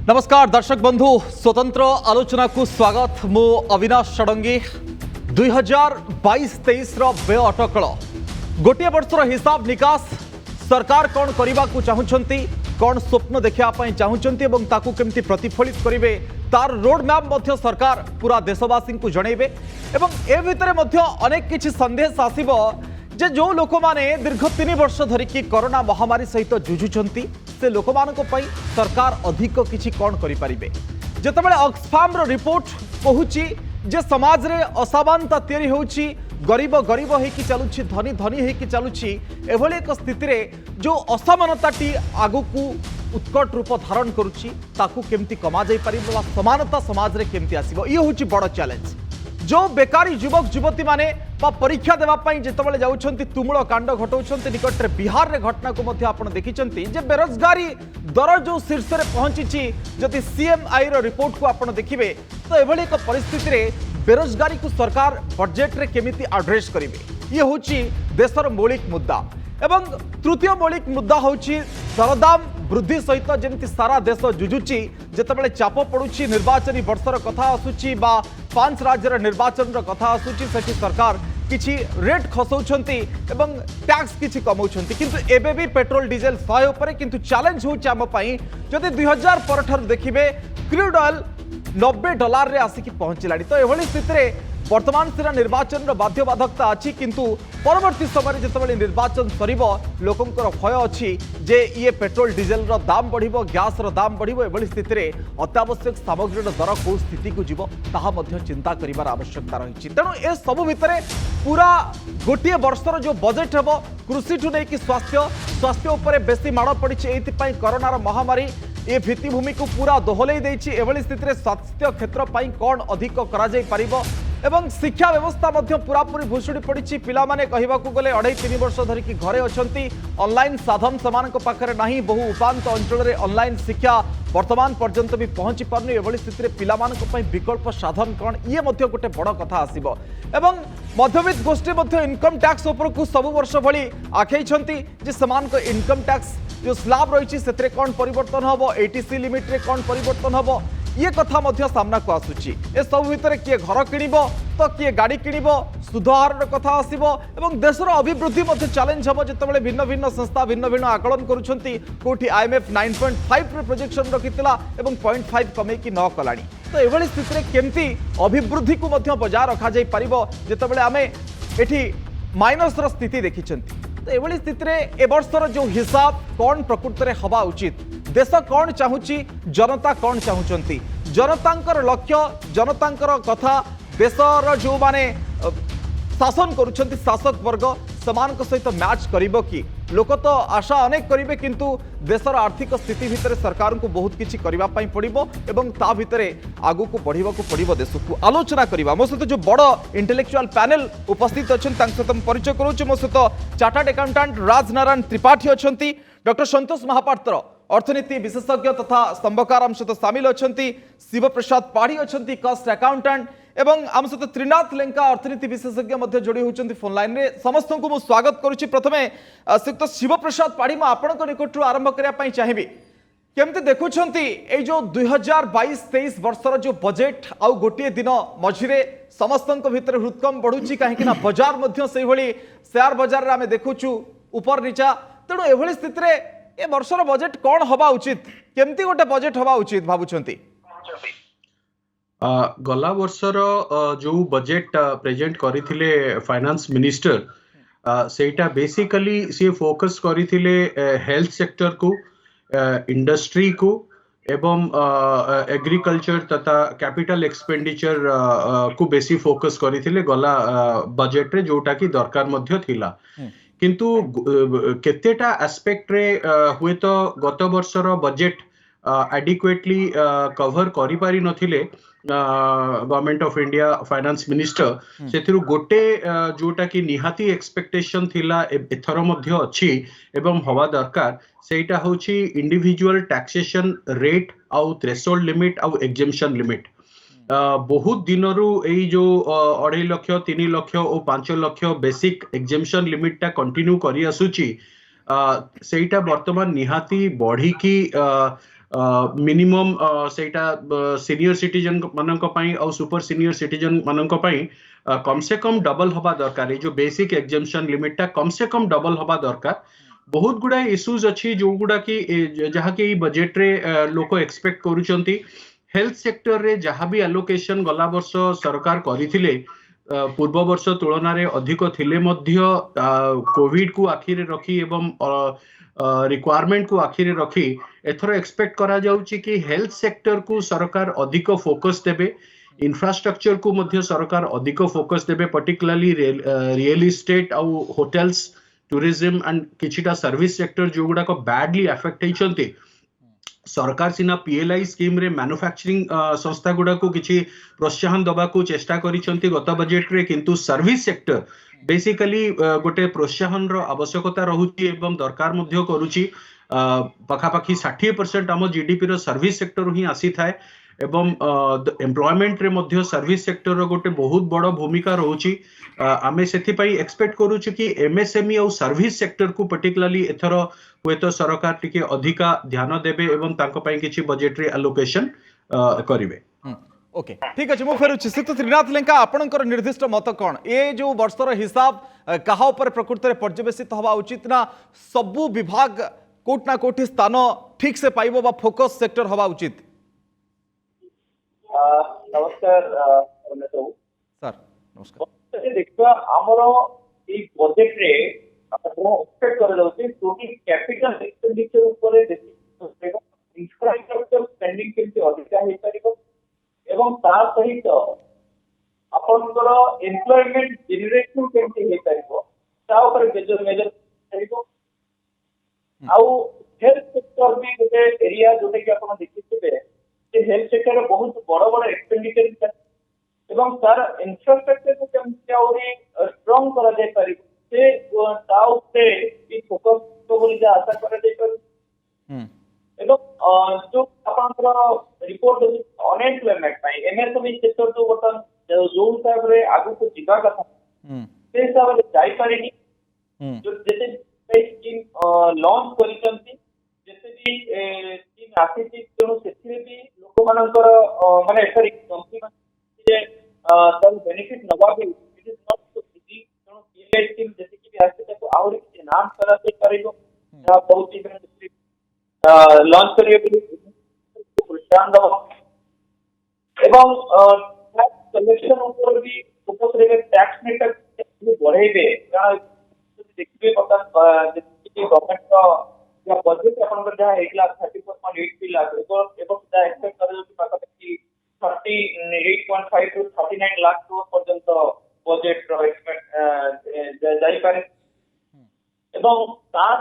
नमस्कार दर्शक बंधु स्वतंत्र आलोचना को स्वागत। मु अविनाश षडंगी 2022-23 व्यय अटकल गोटे वर्षर हिसाब निकास सरकार कौन करने को चाहूँगी, कौन स्वप्न देखा चाहूँगी और ताकू केमती प्रतिफलित करेंगे तार रोड मैप सरकार पूरा देशवासी को जनइबे। ए भितर अनेक किछि संदेश आसिबो जे जो लोक माने दीर्घ 3 वर्ष धरिकी कोरोना महामारी सहित जुझुचंती से लोक मानक पई सरकार अधिक किछि कौन करि परिबे। जेतेबेले ऑक्सफाम रो रिपोर्ट कहूची जे समाज रे असामानता तैयारी होउची, गरीब गरीब होइकी चलुची, धनी धनी होइकी चलुची। एभली एक स्थिति रे जो असमानताटी आगुकू उत्कट रूप धारण करुची ताकू केमती कमा जाई परिबो बा समानता समाज रे केमती आसीबो, ये होउची बड़ चैलेंज। जो बेकारी युवक युवती माने परीक्षा देवाई जितेबाला जाऊँच तुमुल कांड घटाऊँ निकट में बिहार रे घटना को आपण देखी बेरोजगारी दर जो शीर्ष में पहुंची जदि सीएमआई रो रिपोर्ट को आपण देखिए तो एभली एक परिस्थिति रे बेरोजगारी को सरकार बजेट रे केमिति एड्रेस करेंगे, ये हूँ देशर मौलिक मुद्दा। एवं तृतीय मौलिक मुद्दा हूँ दरदाम वृद्धि सहित जमी सारा देश जुझुची जितेबाला चाप पड़ुची, निर्वाचन वर्षर कथा आसूची बा 5 राज्यर निर्वाचन कथा आसूची, सेठी सरकार किछि रेट खसौछंती एवं टैक्स किछि कमौछंती, किंतु एबे भी पेट्रोल डीजेल 100 उपरे। किंतु चैलेंज होउची आम पई जदि 2000 परठार देखिबे क्रूड ऑयल $90 रे आसिकी पहुंचलानी। तो एभली स्थिति रे वर्तमान सीना निर्वाचन बाध्यबाधकता अच्छी, किंतु परवर्ती समय जितेबाला निर्वाचन सरिबो लोकंकर भय अच्छी जे ये पेट्रोल डीजेल रो दाम बढ़िबो, गैस रो दाम बढ़िबो। एभली स्थिति रे अत्यावश्यक सामग्री दर को स्थिति को जीवो ताहा मध्य चिंता करिवार आवश्यकता रही। तेणु ए सब भितरे पूरा गोटे वर्षर जो बजेट हेबो कृषि ठू नहीं कि स्वास्थ्य उपरे बेसी माड़ पड़ी, एइथिपाई कोरोनार महामारी ये भित्तिभूमि को पूरा दोहलई देछि। एभली स्थिति रे स्वास्थ्य क्षेत्र पाई कौन अधिक करा जाई परिबो एवं शिक्षा व्यवस्था मध्य पूरापूरी भुशुड़ी पड़ी। पिला माने कहिबाकू गले 2.5-3 वर्ष धरिकी घरे अछंती, ऑनलाइन साधन समान पाखरे नाही, बहु उपांत अंचल रे ऑनलाइन शिक्षा वर्तमान पर्यंत भी पहुंची पारनी। एभली स्थिति रे पिला मानक पई विकल्प साधन कौन, ये मध्य गोटे बड़ कथा आसीबो। एवं मध्यवित्त गोष्ठी मध्य इनकम टैक्स उपर को सब वर्ष भली आखैछंती जे समान को इनकम टैक्स जो स्लैब रही से कौन परिवर्तन हम, एटीसी लिमिट रे कौन परिवर्तन हम, ये कथा मध्य सामना को आसुची। ए सब भितर किए घर किणिबो तो किए गाड़ी किणिबो, सुधार कथा आसीबो एवं देशर अभिवृद्धि मध्य चैलेंज हम जितेबाला भिन्न भिन्न संस्था भिन्न भिन्न आकलन करुछंती। कोठी आईएमएफ 9.5 रे प्रोजेक्शन रखितला एवं 0.5 कमे कि न कलानी। तो एभली स्थिति रे केमती अभिवृद्धि को मध्य बजाय रखा जाई परिबो जितेबाला आमे एठी माइनस रो स्थिति देखिछंती। तो एभली स्थिति रे ए वर्षर जो हिसाब कौन प्रकृत में हवा उचित, देश कौन चाहूची, जनता कौन चाहूचंती, जनतांकर लक्ष्य जनतांकर कथा देशर जो माने शासन करुछंती शासक वर्ग समान सहित मैच करिबो कि लोक तो आशा अनेक करिवे, किंतु देशर आर्थिक स्थिति भितर सरकार को बहुत किछि करिबा पई पड़िबो एवं ता भितरे आगु को बढ़िबा को पड़िबो। देश को आलोचना करिबा मो सहित जो बड़ इंटेलेक्चुअल पैनल उपस्थित अछन तांक सहित परिचय करूछु। मो सहित चार्टर्ड अकाउंटेंट राजनारायण त्रिपाठी अछंती, डॉक्टर संतोष महापात्र अर्थनीति विशेषज्ञ तथा स्तंभकार आम सहित सामिल अछंती, शिवप्रसाद पाढ़ी अछंती कॉस्ट अकाउंटेंट एवं आम सहित त्रिनाथ लेंका अर्थनीति विशेषज्ञ मध्य जोड़ी होचंती फोन लाइन रे। समस्त को मु स्वागत करूची। प्रथमे श्रीयुक्त शिवप्रसाद पाढ़ी मु आपनक निकटरू आरंभ करिया पई चाहिबी, केमते देखुछंती ए जो 2022-23 वर्षर जो बजेट आउ गोटे दिन मझिरे समस्तक भितर हृदकम बढ़ुची, कहीं ना बाजार मध्य से भली शेयर बाजार रे आमे देखुछु ऊपर नीचा। तेणु एभली स्थिति रे ए वर्षर बजेट कौन हवा उचित, केमती गोटे बजेट हवा उचित भाबुछंती? गला वर्षर जो बजेट प्रेजेंट करिथिले फाइनेंस मिनिस्टर सेटा basically C focus करिथिले health sector को, इंडस्ट्री को एवं एग्रीकल्चर तथा कैपिटल एक्सपेंडिचर को बेसी फोकस करिथिले गला बजेट रे, जोटा कि दरकार मध्य थिला। किंतु केतेटा एस्पेक्ट रे हुए तो गत वर्षर बजेट एडिक्वेटली कवर करि पारि नथिले government of India finance minister. सेथिरु गोटे जोटा कि निहाती एक्सपेक्टेशन थिला एथर मध्य अछि एवं हवा दरकार, सेटा होछि इंडिविजुअल टैक्सेशन रेट आउ थ्रेशोल्ड लिमिट आउ एग्जेम्पशन लिमिट। बहुत दिनरू एई जो 2.5 लाख 3 लाख और 5 लाख बेसिक एग्जेम्पशन लिमिट टा कंटिन्यू करी आसुची, सेटा वर्तमान निहाती बढ़ी की मिनिमम सेटा सीनियर सिटीजन मानक पई और सुपर सीनियर सिटीजन मानक पई कम से कम डबल हवा दरकार जो बेसिक एग्जामिशन लिमिट टा कम से कम डबल हवा दरकार बहुत गुडा इश्यूज अच्छी जो गुडा की जहाँ की बजेट रे लोक एक्सपेक्ट करूचंती हेल्थ सेक्टर रे जहाँ भी एलोकेशन गला वर्ष सरकार करिथिले पूर्व वर्ष तुलन में अधिक थिले मध्य कोविड को आखिरे रखी एवं रिक्वायरमेंट को आखिरे रखी एथर एक्सपेक्ट करा जाउची कि हेल्थ सेक्टर को सरकार अधिक फोकस देबे इंफ्रास्ट्रक्चर को मध्य सरकार अधिक फोकस देबे पर्टिकुलरली रियल एस्टेट और होटल्स टूरिज्म एंड किछिटा सर्विस सेक्टर जो गुडा को बैडली अफेक्ट होइचंती सरकार सिना पीएलआई स्कीम रे मैन्युफैक्चरिंग संस्था गुडा को किछि प्रोत्साहन दबा को चेष्टा करिसंती गत बजेट रे किंतु सर्विस सेक्टर बेसिकली गोटे प्रोत्साहन रो आवश्यकता रहुची एवं दरकार मध्य करूची पाखापाखी 60% आम जीडीपी रो सर्विस सेक्टर ही आसी थाए एवं एम्प्लॉयमेंट रे मध्य सर्विस सेक्टर रो गोटे बहुत बड़ भूमिका रहुची आमे सेथि पई एक्सपेक्ट करूची कि एमएसएमई और सर्विस सेक्टर को पर्टिकुलरली एथर हुएत सरकार टिके अधिका ध्यान देबे एवं तांको पई किछि बजेट रे एलोकेशन करिवे ओके ठीक अच्छे मुझे फेरुची श्रीयुक्त त्रिनाथ लेंका आपणकर निर्दिष्ट मत कौन ये जो वर्षर हिसाब कहा उपर प्रकृत में पर्यवेसित हवा उचित ना सबु विभाग कोट ना कोठी स्थान ठीक से पाइबो बा फोकस सेक्टर हवा उचित नमस्कार सर नमस्कार देखा आमर ये बजेट रे एक्सपेक्ट कर जाउछि टोटल कैपिटल एक्सपेंडिचर ऊपर इंफ्रास्ट्रक्चर स्पेंडिंग केमति अधिक हे परिबो एवं ता सहित आपनकर एम्प्लॉयमेंट जनरेशन केमति हे परिबो ता ऊपर मेजर परिबो आउ हेल्थ सेक्टर भी गोटे एरिया जोटे कि आपण देखिथिबे जे हेल्थ सेक्टर बहुत बड़ बड़ एक्सपेंडिचर एवं तार इंफ्रास्ट्रक्चर को केमति आउरी स्ट्रांग करा जाय परिबो से ता ऊपर ई फोकस तो बोली जा आशा करा जाय परिबो एवं जो आपनकर रिपोर्ट अनएम्प्लॉयमेंट एमएसएमई सेक्टर जो बर्तन जो हिसाब रे आगु को जीवा कथा से हिसाब रे जाई पारेनी जो जैसे स्कीम लॉन्च करिसंती जैसे भी स्कीम आसीची तेणु सेथिरे भी लोक मानकर माने सॉरी कंपनी जे तन बेनिफिट नवा भी it is not so easy तेणु पीएलआई स्कीम जैसे कि भी आसी ताको आउरी किछि नाम करा से परिबो जहाँ बहुत ही लॉन्च करिए प्रोत्साहन दबा एवं टैक्स कलेक्शन ऊपर भी फोकस रे टैक्स नेट बढ़ेबे कारण देखिबे पता जति गवर्नमेंट का या बजेट आपनकर जहाँ 1,34.83 लाख एवं जहाँ एक्सपेक्ट कर जो पाखापाखि 38.5 टू 39 लाख पर्यंत बजेट रो एक्सपेक्ट जाई पारे एवं तार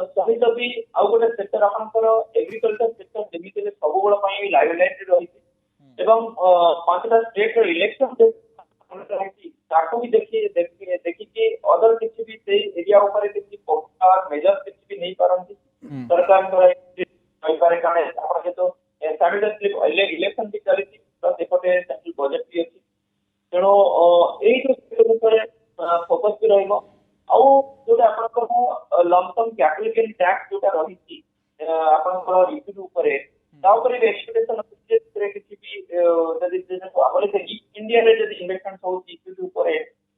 सहित भी आउ गोटे सेक्टर आपनकर एग्रीकल्चर सेक्टर जेमिति सब बेला पई लाइवलाइट रही एवं पांचटा स्टेट रो इलेक्शन ताको भी देखि कि अदर किछि भी से एरिया ऊपर किछि पॉपुलर मेजर किछि भी नहीं पारंती सरकार द्वारा कई पारे काने आपण तो साइमल्टेनियसली इलेक्शन भी चली प्लस एपटे सेंट्रल बजेट भी अछि तेणु एई जो सेक्टर ऊपर फोकस भी रहइबो आउ जोटा आपनकर लमसम कैपिटल गेन टैक्स जोटा रही आपनकर रिव्यू ऊपर ता ऊपर भी एक्सपेक्टेशन अछि जे किछि भी जदि जदि आबले से इंडिया रे जदि इन्वेस्टमेंट होछि रिव्यू ऊपर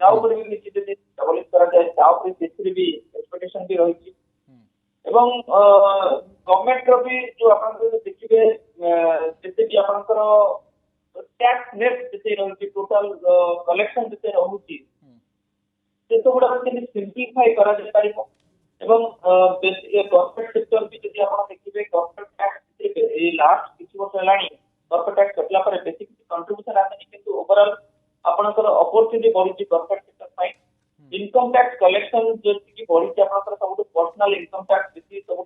ता ऊपर भी किछि जदि डबल करा जाय ता ऊपर सेथि भी एक्सपेक्टेशन भी रही एवं गवर्नमेंट रो भी जो आपनकर देखिबे जैसे भी आपनकर टैक्स नेट जैसे रही टोटल कलेक्शन जैसे रहुछि से तो गुडा के सिंपलीफाई करा जाय पारिबो एवं कॉर्पोरेट सेक्टर भी जदि आपण देखिबे कॉर्पोरेट टैक्स ए लास्ट किछि वर्ष लानी कॉर्पोरेट टैक्स कटला पर बेसिक कंट्रीब्यूशन आते किंतु ओवरऑल आपनकर अपॉर्चुनिटी बढ़ी कॉर्पोरेट सेक्टर पाई इनकम टैक्स कलेक्शन जो कि बढ़ी आपनकर सब पर्सनल इनकम टैक्स बेसी सब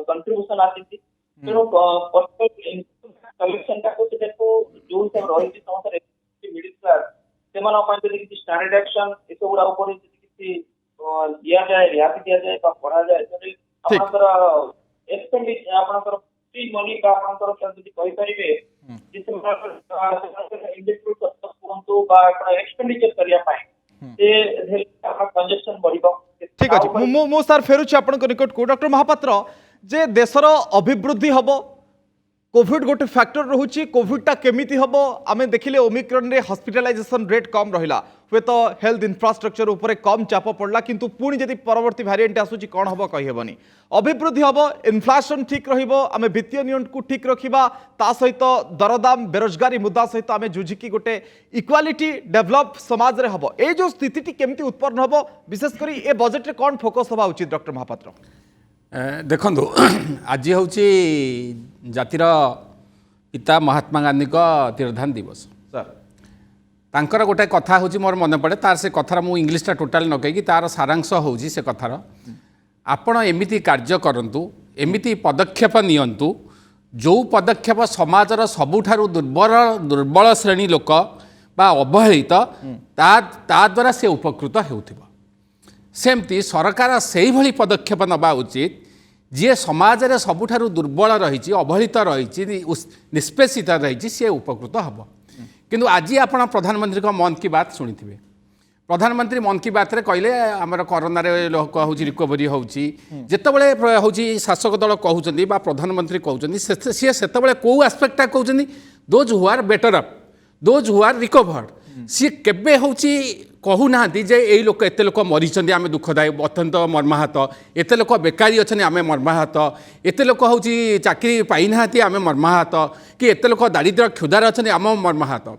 कंट्रीब्यूशन आती तेणु कॉर्पोरेट इनकम कलेक्शन का को देखो जो सब रही समस्त मिडिल क्लास सेमान अपन जदि कि स्टैंडर्ड एक्शन ए सब गुडा ऊपर जदि दिया जाए रियायत दिया जाए बा पढ़ा जाए जदि आपनकर एक्सपेंडिचर आपनकर फ्री मनी का आपनकर जदि कहि परिबे जिसे इंडस्ट्री को बा एक्सपेंडिचर करिया पाए से कंजस्शन बढ़िबो ठीक अछि मु सर फेरुछि आपन को निकट को डॉक्टर महापात्र जे देशर अभिवृद्धि हम कोविड गोटे फैक्टर रोचे कोविडटा केमिति हम आम देखिले ओमिक्रन रे हॉस्पिटलाइजेशन रेट कम रहिला हुए तो हेल्थ इंफ्रास्ट्रक्चर उपरे कम चाप पड़ला किंतु पुणी जदि परवर्ती वेरिएंट आसुची कौन हम कहीहेबनी अभिवृद्धि हम इन्फ्लेशन ठीक रहिबो आम वित्तीय नियंत्रण को ठीक रखिबा ता सहित दरदाम बेरोजगारी मुद्दा सहित आम जुझिकी गोटे इक्वालिटी डेभलप समाज रे हम ए जो स्थिति केमिति उत्पन्न हम विशेषकर ए बजेट रे कौन फोकस हवा उचित डॉक्टर महापात्र देखु आज हूँ जातिर पिता महात्मा गांधी का तिरोधान दिवस सर तांकर गोटे कथा हूँ मोर मन पड़े तार से कथार मु इंग्लीशटा टोटाल न कहीकि तार सारांश हूँ से कथार आपण एमिति कार्य करंतु एमिति पदक्षेप नियंतु जो पदक्षेप समाजर सबुठारु दुर्बल श्रेणी लोक बा अवहेलित ता द्वारा से उपकृत हेउथिबो सेमती सरकार से भली पदक्षेप नबा उचित जी समाज रे सबुठारु दुर्बल रही अवहेलित रही निष्पेषित रही सी उपकृत हम किंतु आज आपण प्रधानमंत्री का मन की बात शुणी थे प्रधानमंत्री मन की बात रे कहले आमर कोरोना रे लोक हूँ रिकवरी होची जितेबाला हूँ शासक दल कहते प्रधानमंत्री कहते सी से कौ आस्पेक्टा कहते those who are better up those who are recovered सी केबे हूँ कहूना जे यही लोक एत लोक मरीच आम दुखदायी अत्यंत मर्माहत एत लोक बेकारी अच्छा आम मर्माहत एत लोक हूँ चाकरी पाईना आम मर्माहत कि एत लोक दारिद्र्य क्षुधार अच्छा आम मर्माहत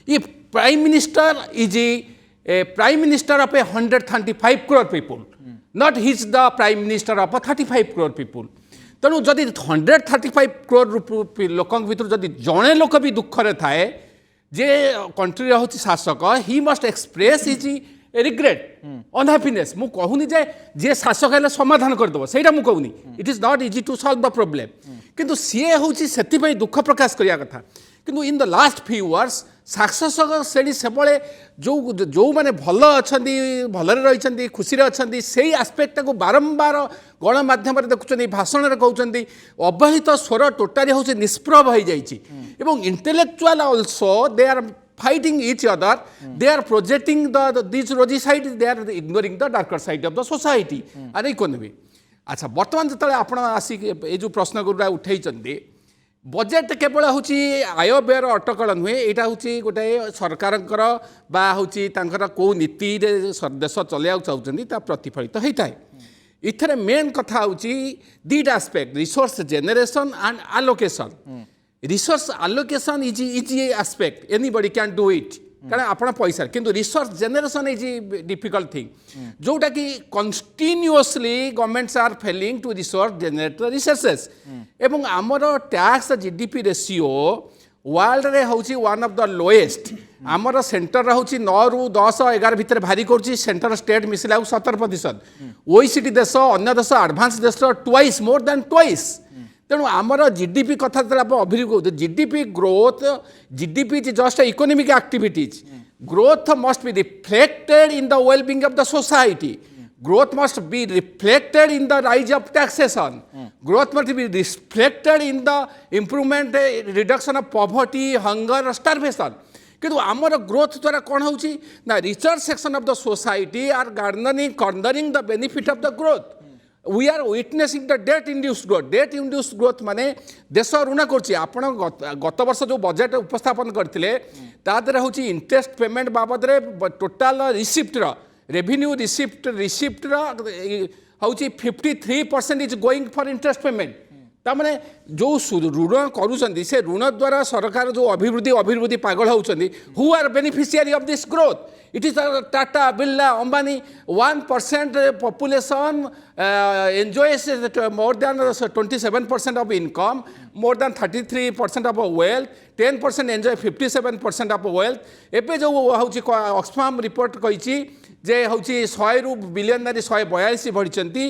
ये prime minister is prime minister of 135 crore people not he is the prime minister of 35 crore people तेणु जदि 135 crore लोक भर जदि जड़े लोक भी दुखरे थाए जे कंट्री हूँ शासक he must express his regret unhappiness मु कहूनी जे शासक है समाधान करदेव से कहूनी it is not easy to solve the problem किंतु सी हूँ से दुख प्रकाश करिया कथा किंतु in the last few years शासक श्रेणी से जो जो मैंने भल अच्छा भलरे रही खुशी अच्छा से आस्पेक्ट को बारंबार गणमाध्यम देखुं भाषण में कहते अवहेलित स्वर टोटाली हूँ निष्प्रभ हो जाइए intellectual also they are fighting each other they are projecting this rosy side they are ignoring the darker side of the society are economy अच्छा बर्तमान जो आप आसिक ये जो प्रश्न गुड़ा उठाई बजेट केवल हूँ आय व्ययर अटकल नुहे यहाँ हूँ गोटे सरकार कौ नीति देश चलैया चाहते प्रतिफलित होता है इथर मेन कथा हूँ दीटा aspect resource generation and allocation resource allocation is easy aspect anybody can do it कारण आपण पैसा किंतु resource generation is difficult thing जोटा कि continuously governments are failing to resource generate resources एवं आमर टैक्स जीडीपी रेशियो वर्ल्ड रे हूँ वन ऑफ द लोएस्ट आमर सेंटर हूँ 9 ରୁ 10 11 भितर भारी कर सेंटर स्टेट मिसला 17% ओईसीडी देश अन्य देश एडवांस देश ट्वाइस मोर देन ट्वाइस तेणु आमर जीडीपी कथा अभियोग GDP growth GDP is just economic activities growth must be reflected in the wellbeing of the society growth must be reflected in the rise of taxation growth must be reflected in the improvement reduction of poverty hunger starvation किंतु आमर growth द्वारा कौन होची ना richer section of the society are cornering the benefit of the growth we are witnessing the debt induced growth माने देश ऋण कर गत वर्ष जो बजेट उपस्थापन करते तादर हूँ इंटरेस्ट पेमेंट बाबद टोटाल रिसिप्टर रेवेन्यू रिसिप्ट हूँ 53% is going for interest payment ताने जो ऋण करुँच से ऋण द्वारा सरकार जो अभिवृद्धि पागल होती who are beneficiary of this growth it is Tata Birla Ambani 1% population enjoys more than 27% of income, more than 33% of wealth, 10% enjoy 57% of wealth. एबे जो हूँ ऑक्सफाम रिपोर्ट कही जे हूँ 100 ରୁ बिलियनरी 142 बढ़ी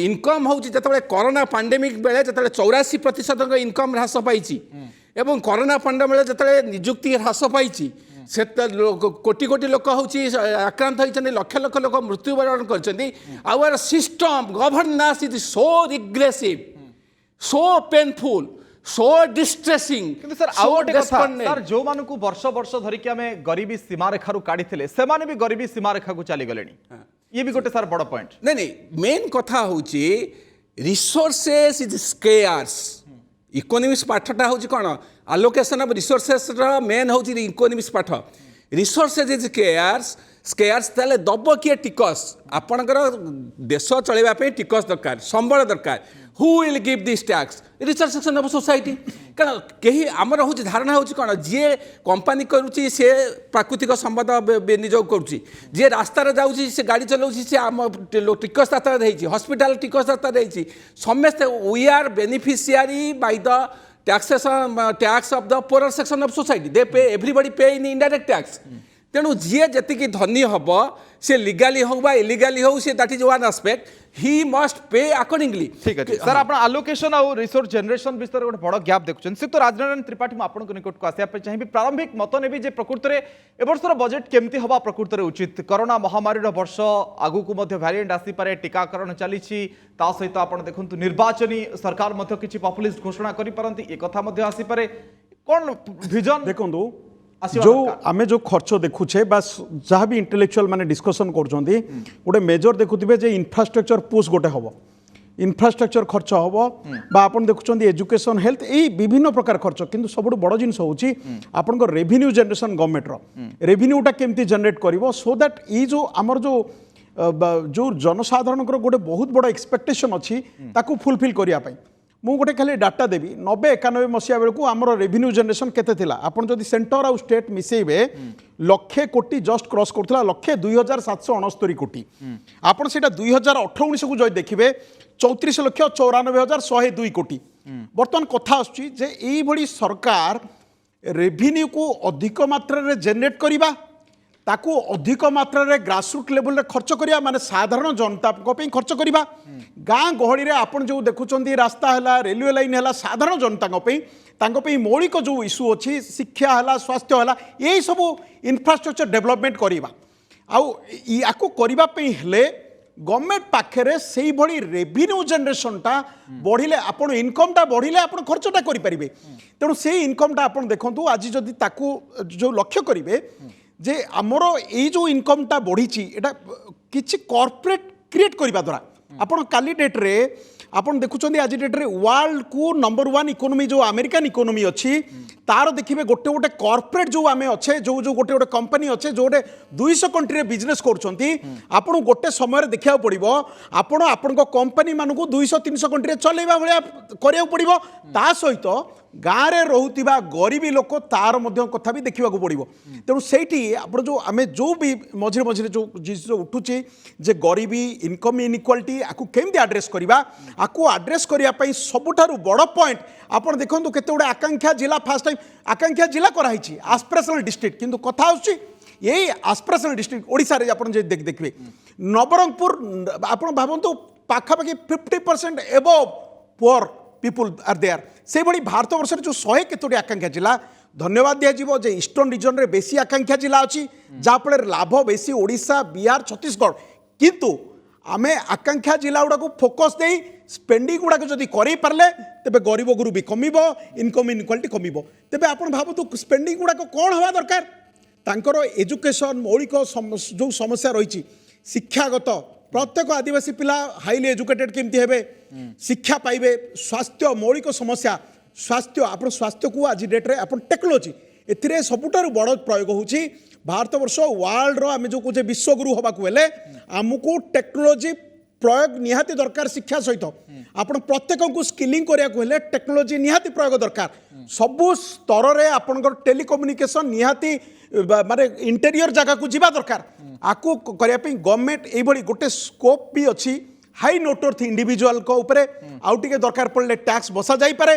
इनकम हूँ जो कोरोना पैंडेमिक बेले जो 84% इनकम ह्रास पाई एवं कोरोना पैंडेमिक जो निजुक्ति ह्रास पाई से कोटी कोटी लोक हूँ आक्रांत होती लक्ष लक्ष लोक मृत्युवरण कर our system governance is so regressive so painful so distressing sir जो मान को वर्ष वर्ष धरिकी आम गरीबी सीमा रेखा काढ़ी से भी गरीबी सीमा रेखा को चली गले ये भी गोटे सर बड़ पॉइंट नहीं मेन कथा हूँ रिसोर्सेस इज स्केयर्स इकोनॉमिक्स पाठटा हूँ कौन आलोकेशन ऑफ रिसोर्सेस मेन हूँ इकोनॉमिक्स पाठ रिसोर्सेस इज स्केयर्स ताले दब किए टिकस आपणकर देश चलवाई टिकस दरकार संबल दरकार who will give this tax research section of society कारण कहीं आमर हूँ धारणा हूँ कौन जी कंपानी करुच्ची सी प्राकृतिक संपद विनियोग करुच्ची जी रास्तार जाऊँगी से गाड़ी चलाऊँगी सी आम टिकस दाता हस्पिटाल टिकस दाता समस्ते we are beneficiary by the taxation tax of the poor section of society they pay everybody पे इन इनडायरेक्ट टैक्स तेणु जी जी धनी हम सी लीगाली हो इलीगाली हो see that is one aspect he must pay accordingly ठीक अच्छे सर आप आलोकेशन और रिसोर्स जनरेशन विषय गोटे बड़ गैप देखुं श्री तो राजनारायण त्रिपाठी आपको निकट को आसपा चाहिए प्रारंभिक मत नेबी जे प्रकृत में एवर्षर बजेट केमती हवा प्रकृत में उचित कोरोना महामारी वर्ष आगु को भैरिएंट आसीपे टीकाकरण चली सहित आप देखु निर्वाचनी सरकार किसी पॉपुलिस्ट घोषणा करें एक आसीपे कौन विजन देखो जो आमे जो खर्च देखुचे बस जहाँ भी इंटेलेक्चुअल माने डिस्कशन करुँच गोटे मेजर देखुवे जे इंफ्रास्ट्रक्चर पुश गोटे हम इंफ्रास्ट्रक्चर खर्च हम आपन देखुं एजुकेशन हेल्थ यही विभिन्न प्रकार खर्च किंतु सब बड़ जिनस हूँ आपण रेभिन्यू जनरेशन गवर्नमेंट रेभिन्यूटा केमती जनरेट कर सो दैट ये जो आमर जो जनसाधारण गोटे बहुत बड़ एक्सपेक्टेशन अच्छी ताकू फुलफिल करने मु गोटे खाली डाटा देवी 90-91 मसीहा बेलू आमर रेभिन्यू जनरेशन केते थिला आपण जदि सेंटर आउ स्टेट मिसेबे लक्षे कोटी जस्ट क्रॉस करथला लक्षे 2769 कोटी आपण सेटा 2018-19 को जदि देखिबे 34,94,102 कोटी बर्तमान कथा आसुची जे एई भली सरकार रेभिन्यू को अधिक मात्रा रे जनरेट करिबा ताकू अधिक मात्रा रे ग्रासरूट लेवल रे खर्च करिया माने साधारण जनता को पे खर्च करिबा गाँ गहली रे आपण जो देखुचंदी रास्ता हला रेलवे लाइन हला साधारण जनता को पे तांको पे मौलिक जो इश्यू अछि शिक्षा हला स्वास्थ्य हला यही सब इंफ्रास्ट्रक्चर डेवलपमेंट करिबा आउ याको करिबा पे हेले गवर्नमेंट पाखे से भली रेभिन्यू जनरेशनटा बढ़िले आपण इनकमटा बढ़िले आपण खर्चटा करि परिबे तेणु से इनकमटा आपण देखंतु आज जदि ताकू जो लक्ष्य करिवे जे आमर ये जो इनकमटा बढ़ी एटा किछि कॉर्पोरेट क्रिएट करबा द्वारा आपण काली डेट रे आपण देखुचंदी आज डेट रे वर्ल्ड को नंबर 1 इकोनॉमी जो अमेरिकन इकोनॉमी अच्छी तार देखिए गोटे गोटे कॉर्पोरेट जो आमे अच्छे जो जो गोटे गोटे कंपनी अच्छे जो गोटे 200 कंट्री बिजनेस करछंती आपण गोटे समय रे देखिया पड़िबो आपण आपण कंपनी मानकू 200-300 कंट्री चलेबा भलिया करिया पड़िबो ता सहित गाँव में रोकवा गरीबी लोक तार कथा भी देखा पड़ो तेणु से आप जो आम जो भी मझे मझे जो जिस उठुचे जे गरीबी इनकम इनइक्वालिटी आपको केमती आड्रेस करवा आपको आड्रेस करने सबुठार बड़ पॉइंट आप देखो केते गुड़े आकांक्षा जिला फास्ट टाइम आकांक्षा जिला कराई आस्पिरेशनल डिस्ट्रिक्ट किंतु कथा यही आस्पिरेशनल डिस्ट्रिक्ट ओडिशा रे आपण जे देखिए नवरंगपुर आप भावतु पाखापाखि 50% above poor people are there से भाई भारत वर्ष जो 100 केतोटी आकांक्षा जिला धन्यवाद दिज्व जे ईस्टर्न रिजन रे बेसी आकांक्षा जिला अच्छी जहाँफल लाभ बेसी ओडिशा बिहार छत्तीसगढ़ किंतु आमे आकांक्षा जिला गुड़ा को फोकस दे स्पेंडिंग गुड़ा जदि कर पारे तेरे गरीब गुरु भी कमिबो इनकम इनइक्वालिटी कमिबो तेबे आपण भावतु स्पेंडिंग गुड़ा कौन हवा दरकार तांकर एजुकेशन मौलिक जो समस्या रही शिक्षागत प्रत्येक आदिवासी पिला हाईली एजुकेटेड केमती हेबे शिक्षा पाइबे स्वास्थ्य मौलिक समस्या स्वास्थ्य आप स्वास्थ्य को आज डेट रे आप टेक्नोलोजी एथिरे सबुठारु बड़ प्रयोग होची भारत वर्ष वर्ल्ड रो आमे जो कहे विश्वगुरु हवा को हेले आमको टेक्नोलोजी प्रयोग निहाती दरकार शिक्षा सहित आपण प्रत्येक को स्किलिंग करिया को हेले टेक्नोलोजी निहाती प्रयोग दरकार सबु स्तर रे आपनकर टेलीकम्युनिकेशन निहाती माने इंटेरियर जगह को जीवा दरकार आकु करिया पे गवर्नमेंट एई भली गोटे स्कोप भी अच्छी हाई नेटवर्थ इंडिविजुअल को ऊपर आउ टिके दरकार पड़े टैक्स बसा जाई पारे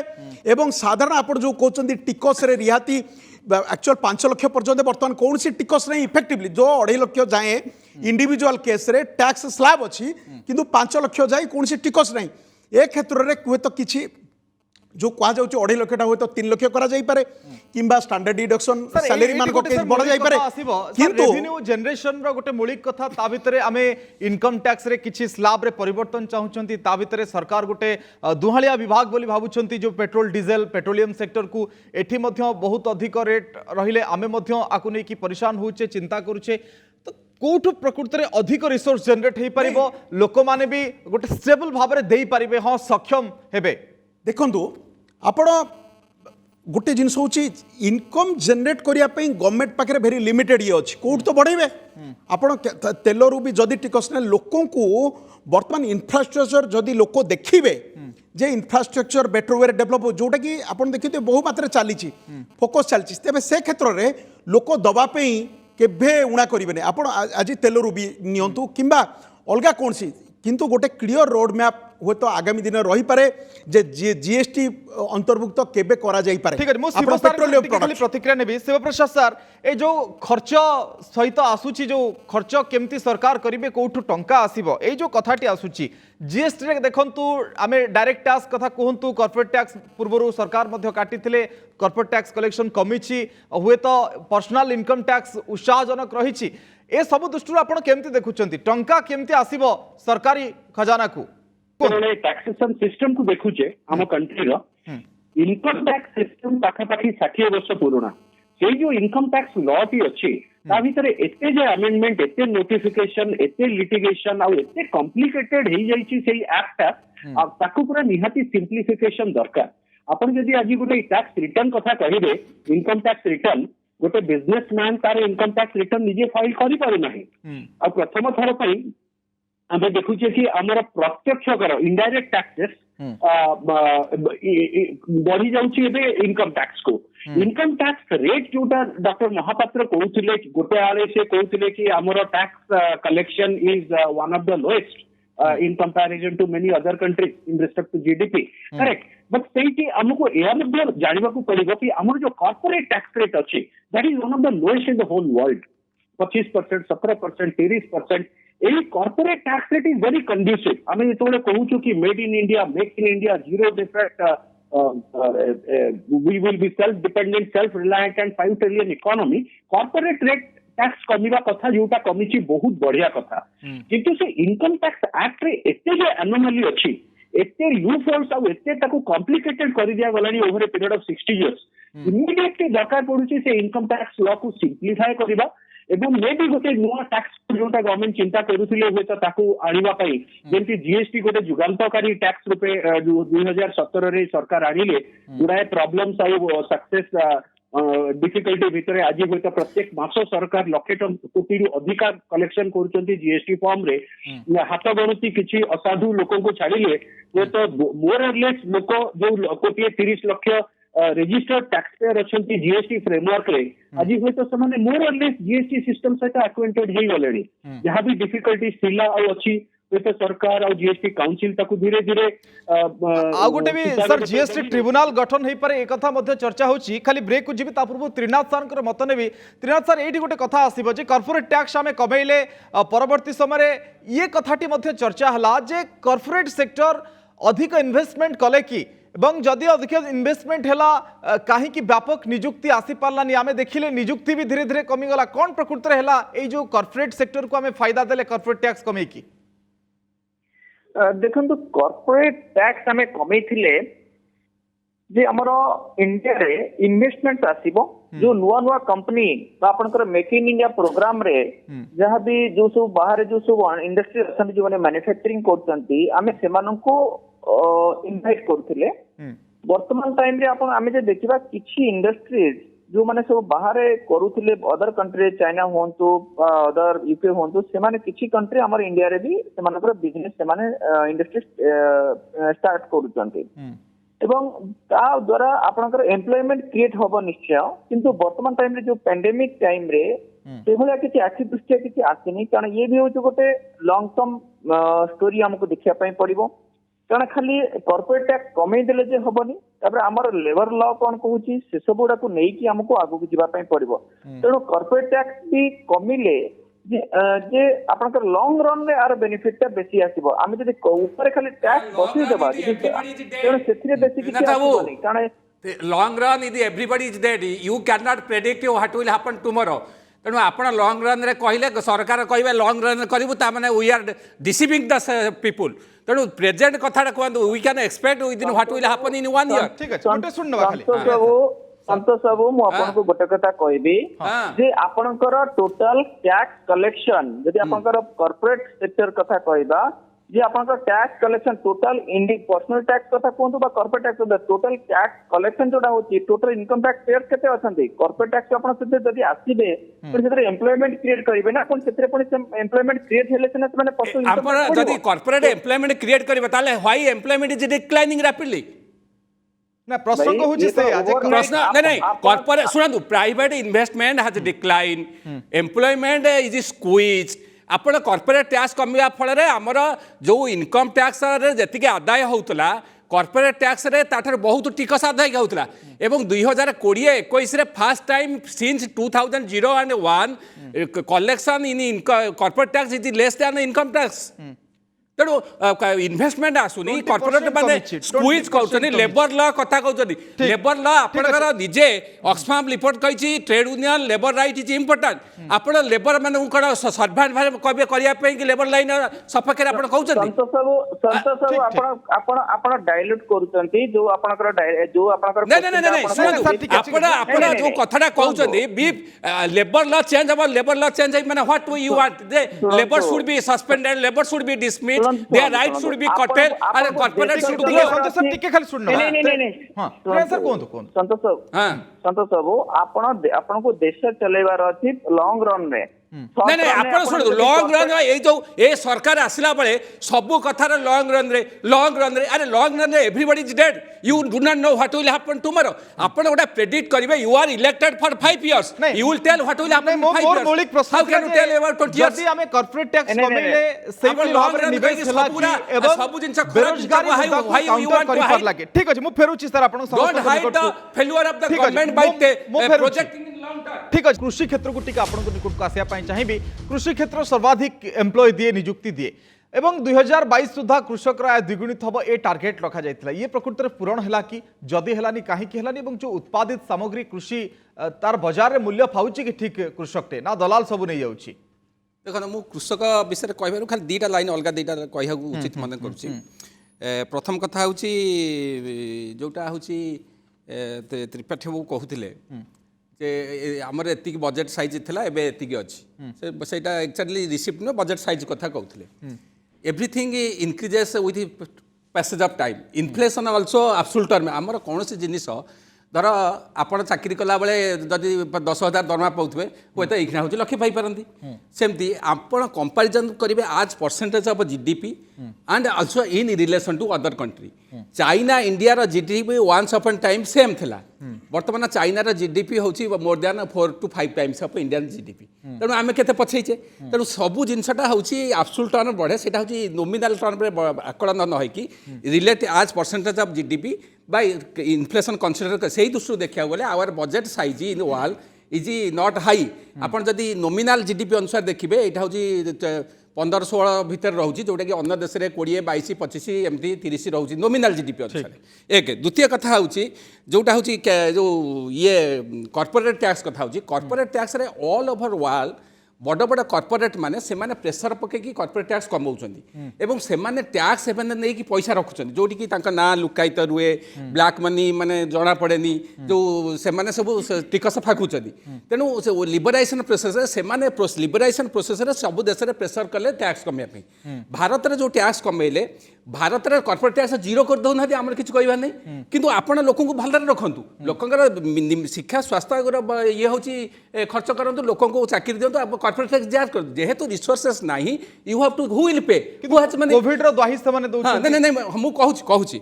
एवं साधारण आप जो कहते टिकस रे रिहाती एक्चुअल 5 लाख पर्यंत बर्तमान कौन सी टिकस नहीं इफेक्टिवली जो 2.5 लाख जाए इंडिविजुअल केस रे टैक्स स्लैब अच्छी किंतु 5 लाख जाए कौन सी टिकस नहीं ए क्षेत्र में हुए तो किसी जो कह जाऊँ 2.5 लाख हुए तो 3 लाख करा जाई पारे किंबा स्टैंडर्ड डिडक्शन सैलरी मान को केस बढ़ा जाई पारे किंतु रेवेन्यू जनरेशन रो गोटे मौलिक कथा ता भितरे आमे इनकम टैक्स रे किछि स्लैब रे परिवर्तन चाहुचंती ता भितरे सरकार गोटे दुहालिया विभाग बोली भाबुचंती जो पेट्रोल डीजल पेट्रोलियम सेक्टर को एठी मध्य बहुत अधिक रेट रहिले आमे मध्य आकु नै कि परेशान होउचे चिंता करूचे तो कोठु प्रकृति में अधिक रिसोर्स जनरेट हो पार लोक मैंने भी गोटे स्टेबल भाव में दे पारे हाँ सक्षम हेबे देखु आपण गोटे जिन हूँ इनकम जनरेट करने गवर्नमेंट पाखे भेरी लिमिटेड ये अच्छी कौट तो बढ़ेबे आपण तेलरू भी जदि टिकस ने लोक बर्तमान इंफ्रास्ट्रक्चर जदि लोक देखिए जे इंफ्रास्ट्रक्चर बेटर वे डेभलप हो जोटा कि आप देखिए बहु मात्रा चली फोकस चलती तेज से क्षेत्र में लोक दवाई केभे उणा करेंगे आप आज तेलरू भी नियंतु किंबा अलगा कौन सी किंतु गोटे क्लियर रोड मैप हुए तो आगामी दिन रही पारे जे जीएसटी अंतर्भुक्त केबे करा जाई पारे ठीक है मु शिव सर खाली प्रतिक्रिया नेबी शिवप्रसाद सर ए जो खर्च सहित आसुची जो खर्च केमती सरकार करिवे कोठु टंका आसीबो ए जो कथाटी आसुची जीएसटी रे देखंतु आमे डायरेक्ट टैक्स कथा कहंतु कॉर्पोरेट टैक्स पूर्वरु सरकार मध्य काटिथिले कॉर्पोरेट टैक्स कलेक्शन कमिछि हुए तो पर्सनल इनकम टैक्स उत्साहजनक रहिछि ए सब दृष्टि आपण केमती देखुचंती टंका केमती आसीबो सरकारी खजाना को टैक्सेशन सिस्टम को देखुचे आम कंट्री रो इनकम टैक्स सिस्टम पाखापाखि 60 वर्ष पुराना से जो इनकम टैक्स लॉ टी अच्छी ता भीतर एते जे अमेंडमेंट एते नोटिफिकेशन एते लिटिगेशन आ एते कॉम्प्लिकेटेड हे जाईची सेही एक्ट आ ताकू पूरा निहाती सिंप्लिफिकेशन दरकार आपण जदी आज गोटे टैक्स रिटर्न कथा कहिबे इनकम टैक्स रिटर्न गोटे बिजनेसमैन तार इनकम टैक्स रिटर्न निजे फाइल करि पारे नाही आ प्रथम थर पई आम देखुचे कि आमर प्रत्यक्ष कर इनडायरेक्ट टैक्सेस बढ़ी जाउची एबे इनकम टैक्स को इनकम टैक्स रेट जोटा डॉक्टर महापात्र कहउथिले गोटे आले से कहउथिले कि आमर tax collection is one of the lowest in comparison to many other countries in respect to GDP. Correct. But सेठी हमको एया मध्ये जानिबा को पड़िबो कि हमर जो कॉर्पोरेट टैक्स रेट अछि that is one of the lowest in the whole world. 25%, 17%, 30%. एही corporate tax rate is very conducive. हमें जेतोले कहूछु कि made in India, make in India, zero defect, we will be self dependent, self reliant and 5 trillion economy. Corporate rate tax कमिबा कथा जोटा कमिची बहुत बढ़िया कथा किंतु से इनकम टैक्स एक्ट रे एते जे एनोमली अछि एते लूप होल्स आ एते ताको कॉम्प्लिकेटेड करि दिया गलानी over a period of 60 years immediately दरकार पडुची से इनकम टैक्स लॉ को सिंप्लिफाई करिबा एवं मे भी गोटे नुआ टैक्स जोटा गवर्नमेंट चिंता करुथिले हुए तो ताको आनिबा पई जेंति जीएसटी गोटे जुगांतकारी टैक्स रूपे 2017 रे सरकार आनिले गुडाए प्रॉब्लम्स आ सक्सेस डिफिकल्टी भितर आज हुए तो प्रत्येक मास सरकार लक्षे कोटी अधिक कलेक्शन करुचंती जीएसटी फॉर्म रे हाथ गणती किछि असाधु लोकों को छाड़िले हुए तो मोर और लेस लोक जो कोटी 30 लाख रजिस्टर्ड टैक्स पेयर अच्छी जीएसटी फ्रेमवर्क रे आज हुए तो से मोर और लेस जीएसटी सिस्टम सहित एक्वेंटेड हो गले जहाँ भी डिफिकल्टी थिला और अच्छी तो सरकार और जीएसटी काउंसिल ताकू धीरे धीरे आ गोटे भी सर जीएसटी ट्रिब्यूनल गठन हो पारे एक कथा मध्ये चर्चा होची खाली ब्रेक को जीवी ता पूर्व त्रिनाथ सर मत नेबी त्रिनाथ सर एठी गोटे कथा आसीबो जे कॉर्पोरेट टैक्स आमे कमेइले परवर्ती समय ये कथाटी मध्ये चर्चा हला जे कॉर्पोरेट सेक्टर अधिक इन्वेस्टमेंट कले कि एवं जदि अधिक इन्वेस्टमेंट है कहीं व्यापक निजुक्ति आसी पारानी आम देखिले निजुक्ति भी धीरे धीरे कमीगला कौन प्रकृति है जो कॉर्पोरेट सेक्टर को आम फायदा देले कॉर्पोरेट टैक्स कमेकी देखंतु कॉर्पोरेट टैक्स आमे कमेइथिले जे हमरो इंडिया रे इन्वेस्टमेंट आसीबो जो नुआ नुआ कंपनी बा आपनकर मेक इन इंडिया प्रोग्राम रे जहां भी जो सब बाहर जो सब इंडस्ट्री असन जो माने मैन्युफैक्चरिंग करचंती आमे सेमाननको इनवाइट करथिले वर्तमान टाइम रे आपण आमे जे देखिबा किछि इंडस्ट्रीज जो माने सब बाहर करूथिले अदर कंट्री चाइना होंतु अदर यूके होंतु से माने किछि कंट्री हमर इंडिया रे भी से मानकर बिजनेस से माने इंडस्ट्री स्टार्ट करूचंती एवं ता द्वारा आपनकर एम्प्लॉयमेंट क्रिएट होबो निश्चय किंतु वर्तमान टाइम रे जो पैंडेमिक टाइम रे से भलिया किछि आखि दृष्टि किछि आसिनी कारण ये भी हो गोटे लॉन्ग टर्म स्टोरी हमको देखिया पई पड़िबो कारण खाली कॉर्पोरेट टैक्स कमे देले जे हबनी तापर हमर लेबर लॉ कोन कहूची से सब गुडा को नै कि हमको आगु जिबा पई पड़िबो तेनो कॉर्पोरेट टैक्स भी कमिले जे आपनकर लॉन्ग रन रे आर बेनिफिट बेसी आसीबो आमे जदि ऊपर खाली टैक्स बसी देबा तेनो सेथिरे बेसी किछि आसीबोनी कारण long run is everybody is dead you can not predict what will happen tomorrow तेणु आप लंग रन रे कहले सरकार कहे लंग रन करूँ ताने we are deceiving the people तेणु प्रेजेंट कथा कहतु we can expect within what will happen in 1 year ठीक है सुन खाली संतोष बाबू मु आपनको गोटे कथा कहबी जे आपनकर टोटल टैक्स कलेक्शन जदि आपनकर कॉर्पोरेट सेक्टर कथा कहबा जे आपनकर tax collection total personal tax कथा कहंतु बा corporate tax total tax collection जोडा होची टोटल इनकम टैक्स पेयर्स केते अछंती कॉर्पोरेट टैक्स आपन सेते जदि आसीबे तो सेते एम्प्लॉयमेंट क्रिएट करिवे ना कोन सेते पण एम्प्लॉयमेंट क्रिएट हेले से माने पर्सनल आपण जदि कॉर्पोरेट एम्प्लॉयमेंट क्रिएट करिवे ताले why employment is declining rapidly ना प्रसंग होची से आज प्रश्न नहीं कॉर्पोरेट सुनंदु private investment has decline employment is squeeze आपण कॉर्पोरेट टैक्स कमिया फल रे हमर जो इनकम टैक्स रे जति आदाय होतला कॉर्पोरेट टैक्स रे ताठर बहुत टिकस आदाय होतला एवं 2020-21 रे first time since 2001 collection in corporate tax is less than income tax तेणु इन्वेस्टमेंट आसुनी कॉर्पोरेट माने स्क्वीज कहउछनी लेबर लॉ कथा कहउछनी लेबर लॉ आपनकर निजे ऑक्सफाम रिपोर्ट कहिछि trade union labour right is important आपण लेबर माने कोन सर्वेंट भारे कबे करिया पे कि लेबर लाइन सफाके आपण कहउछनी संतोष बाबू आपण डायल्यूट करूछंती जो आपनकर नहीं आपण जो कथाटा कहउछनी बी लेबर लॉ चेंज माने what do you want labour should be suspended labour should be dismissed their rights should be curtailed and corporate should grow Santosh sir टिके खाली सुनना नहीं हां सर संतोष बाबू आपण को देश चलेबार अछि लॉन्ग रन में नहीं आपण सुन लॉन्ग रन ए जो ए सरकार आसिला बेले सब कथार लॉन्ग रन रे अरे लॉन्ग रन रे everybody is dead you do not know what will happen tomorrow आपण गोटा प्रेडिक्ट करिवे you are elected for 5 years you will tell what will happen 5 more मौलिक प्रश्न how can you tell about 20 years यदि हमें corporate tax कमेले सेही long run निवेश होला कि एवं सब जिंस बेरोजगारी high you want to high लागे ठीक अछि मु फेरुची सर आपण don't hide the failure of the government by projecting in long term ठीक अछि कृषि क्षेत्र को टिका आपण को निकट को आसिया पई चाहिबी कृषि क्षेत्र सर्वाधिक एम्प्लॉय दिए नियुक्ति दिए एवं 2022 सुधा कृषक आय द्विगुणित हम ए टार्गेट रखा जाइथिला ये प्रकृति में पूरण हैला कि जदि हैलानी काहे कि हैलानी एवं जो उत्पादित सामग्री कृषि तार बाजार रे मूल्य पाउची कि ठीक कृषकटे ना दलाल सब नै जाउची देखो मु कृषक विषय कहबार खाली दीटा लाइन अलग दीटा कहया उचित मन करूची प्रथम कथा होची जोटा होची त्रिपाठी बाबू कहूतिले जे हमर एतिक बजेट साइज थिला एबे एतिक अछि सेटा एक्चुअली रिसिप्ट न बजेट साइज कथा कहूतिले everything increases with passage of time inflation also absolute term हमर कोनोसी जिनिस धर आपण चाकरी कला बेले जदि 10,000 दरमा पाउथबे होय त एखना होची लक्ष्य पाई परंती सेमती आपण कंपैरिजन करिवे आज percentage of GDP and also in relation to other country China India रो GDP once upon time same थिला वर्तमान चाइना रो जीडीपी होची more than 4 to 5 times of Indian GDP तेणु आमे केते पछैचे तेणु सबु जिनसटा होची एब्सोल्यूट टर्म बढ़े सेटा होची नॉमिनल टर्म रे आकलन न होय कि रिलेट आज percentage of GDP by inflation consider से दृष्टि देखा गले our budget size in world is not high आपन जदि नॉमिनल जीडीपी अनुसार देखिबे एटा होची 15-16 भितर रोची जोटा कि अन्य देश में 20-22-25 एमती 30 रोची नॉमिनल जीडीपी अनुसार एक द्वितीय कथा होची जोटा होची जो ये कॉर्पोरेट टैक्स कथा होची कॉर्पोरेट टैक्स रे ऑल ओवर वर्ल्ड बड़ बड़ कॉर्पोरेट माने से माने प्रेशर पकेकी कॉर्पोरेट टैक्स कमाउछंती एवं से माने टैक्स हेबन नै कि पैसा रखुछंती जोटी कि तांका ना लुकाइत रुए ब्लैक मनी माने जणा पड़ेनी जो से माने सब टिकस फाकुछंती तेनु लिबराइजेशन प्रोसेस से माने लिबराइजेशन प्रोसेस रे सब देश रे प्रेशर कले टैक्स कमे पे भारत रे जो टैक्स कमेले भारत रे कॉर्पोरेट टैक्स जीरो कर दउ ना हमर किछ कहबा नै किंतु आपण लोकन को भलरे रखंतु लोकन शिक्षा स्वास्थ्य ये होची खर्च करंतु लोकन को चाकरी दियंतु कॉर्पोरेट टैक्स जाज कर जेहेतु रिसोर्सेस नाही you have to who will pay covid रो द्वाही से माने दउ नहीं हम कहूची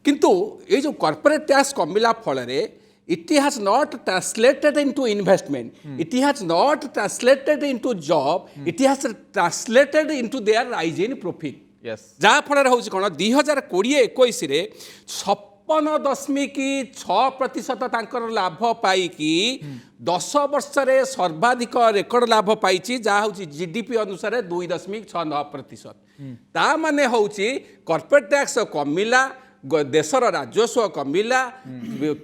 किंतु ये जो कॉर्पोरेट टैक्स कमिला फल रे it has not translated into investment it has not translated into job it has translated into their rise in profit yes जहाँ फल होची कोन 2020-21 रे 56.6% तांकर लाभ पाई कि 10 वर्ष रे सर्वाधिक रेकर्ड लाभ पाई जहाँ होची जीडीपी अनुसार 2.69% ता माने होची कॉर्पोरेट टैक्स कमिला देशर राजस्व कमिला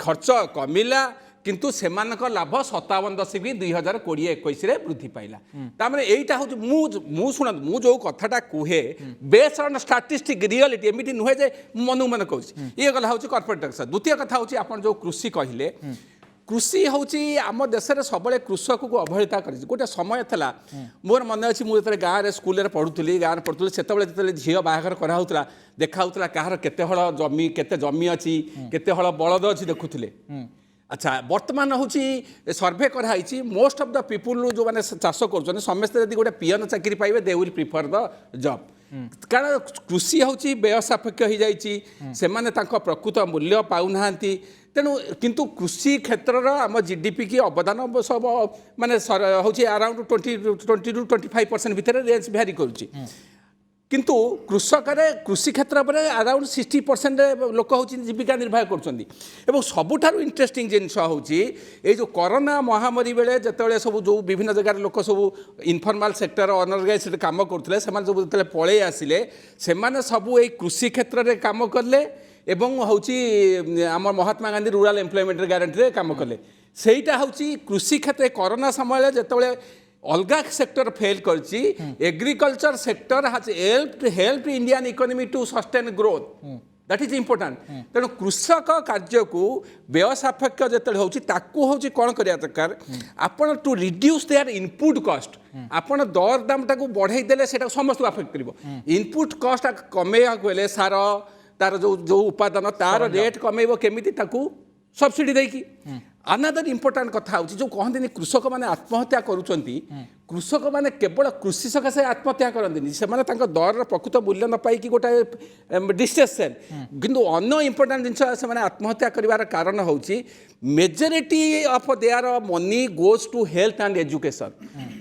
खर्च कमिला किंतु सेमानक लाभ 57.2020-21 रे वृद्धि पाइला तामने एइटा हो मु सुन मु जो कथाटा कुहे बेस्ड ऑन स्टैटिस्टिक रियलिटी एमिटी नुहे जे मनु मन कहूँ ये गला हो कॉर्पोरेट टैक्स द्वितीय कथा हो आपन जो कृषि कहले कृषि हूँ आम देश में सब कृषक को अवहेलिता कर गोटे समय था मोर मन अच्छी मुझे गाँव में स्कूल पढ़ुली गाँव में पढ़ुली से झील बाहागर कराला देखा कहार केते हल जमी अच्छी केते हल बलद अच्छी देखुले। अच्छा बर्तमान हूँ सर्भे कराई मोस्ट ऑफ द पीपुल जो मैंने चाष कर समस्ते यदि गोटे पीएन चाकरी पाइबे they will prefer the job कारण कृषि हूँ व्यय सापेक्ष हो जाने प्रकृत मूल्य पाऊना तेणु किंतु कृषि क्षेत्र आम जीडीपी की अवदान सब माने हूँ अराउंड 20 to 25% भितर रेंज भ्यारी करुच्ची किंतु कृषक कृषि क्षेत्र में अराउंड 60% लोक हूँ जीविका निर्वाह कर सबुठार इंटरेस्टिंग जिनस हूँ ये जो कोरोना महामारी बेले जिते सब जो विभिन्न जगार लोक सब इनफॉर्मल सेक्टर अनऑर्गेनाइज्ड काम करते सब जो पलि आसिले से सब ये कृषि क्षेत्र में काम कले एवं हूँ आम Mahatma Gandhi rural employment guarantee काम कले सेटा हूँ कृषि क्षेत्र कोरोना समय जिते अलग सेक्टर फेल करची agriculture sector has help Indian economy to sustain growth that is important तेणु कृषक कार्य को व्यय सापेक्ष जिते हूँ कौन करा दरकार आपन to reduce their input cost आपन दर दाम टाक बढ़ाई देले सेटा समस्त अफेक्ट करिवो इनपुट कॉस्ट कमेया गले सार तार जो उपादान तार रेट कमेबो केमिति ताकू सब्सिडी देकी अनदर इंपोर्टाट कथा हूँ जो कहते कृषक मैंने आत्महत्या करुँच कृषक मैंने केवल कृषि सकाशे आत्महत्या करती से दर प्रकृत मूल्य न पाई गोटे डिस्ट्रेस सेल किंतु अन्न इंपोर्टाट जिन से आत्महत्या कर कारण हूँ majority of their money goes to health and education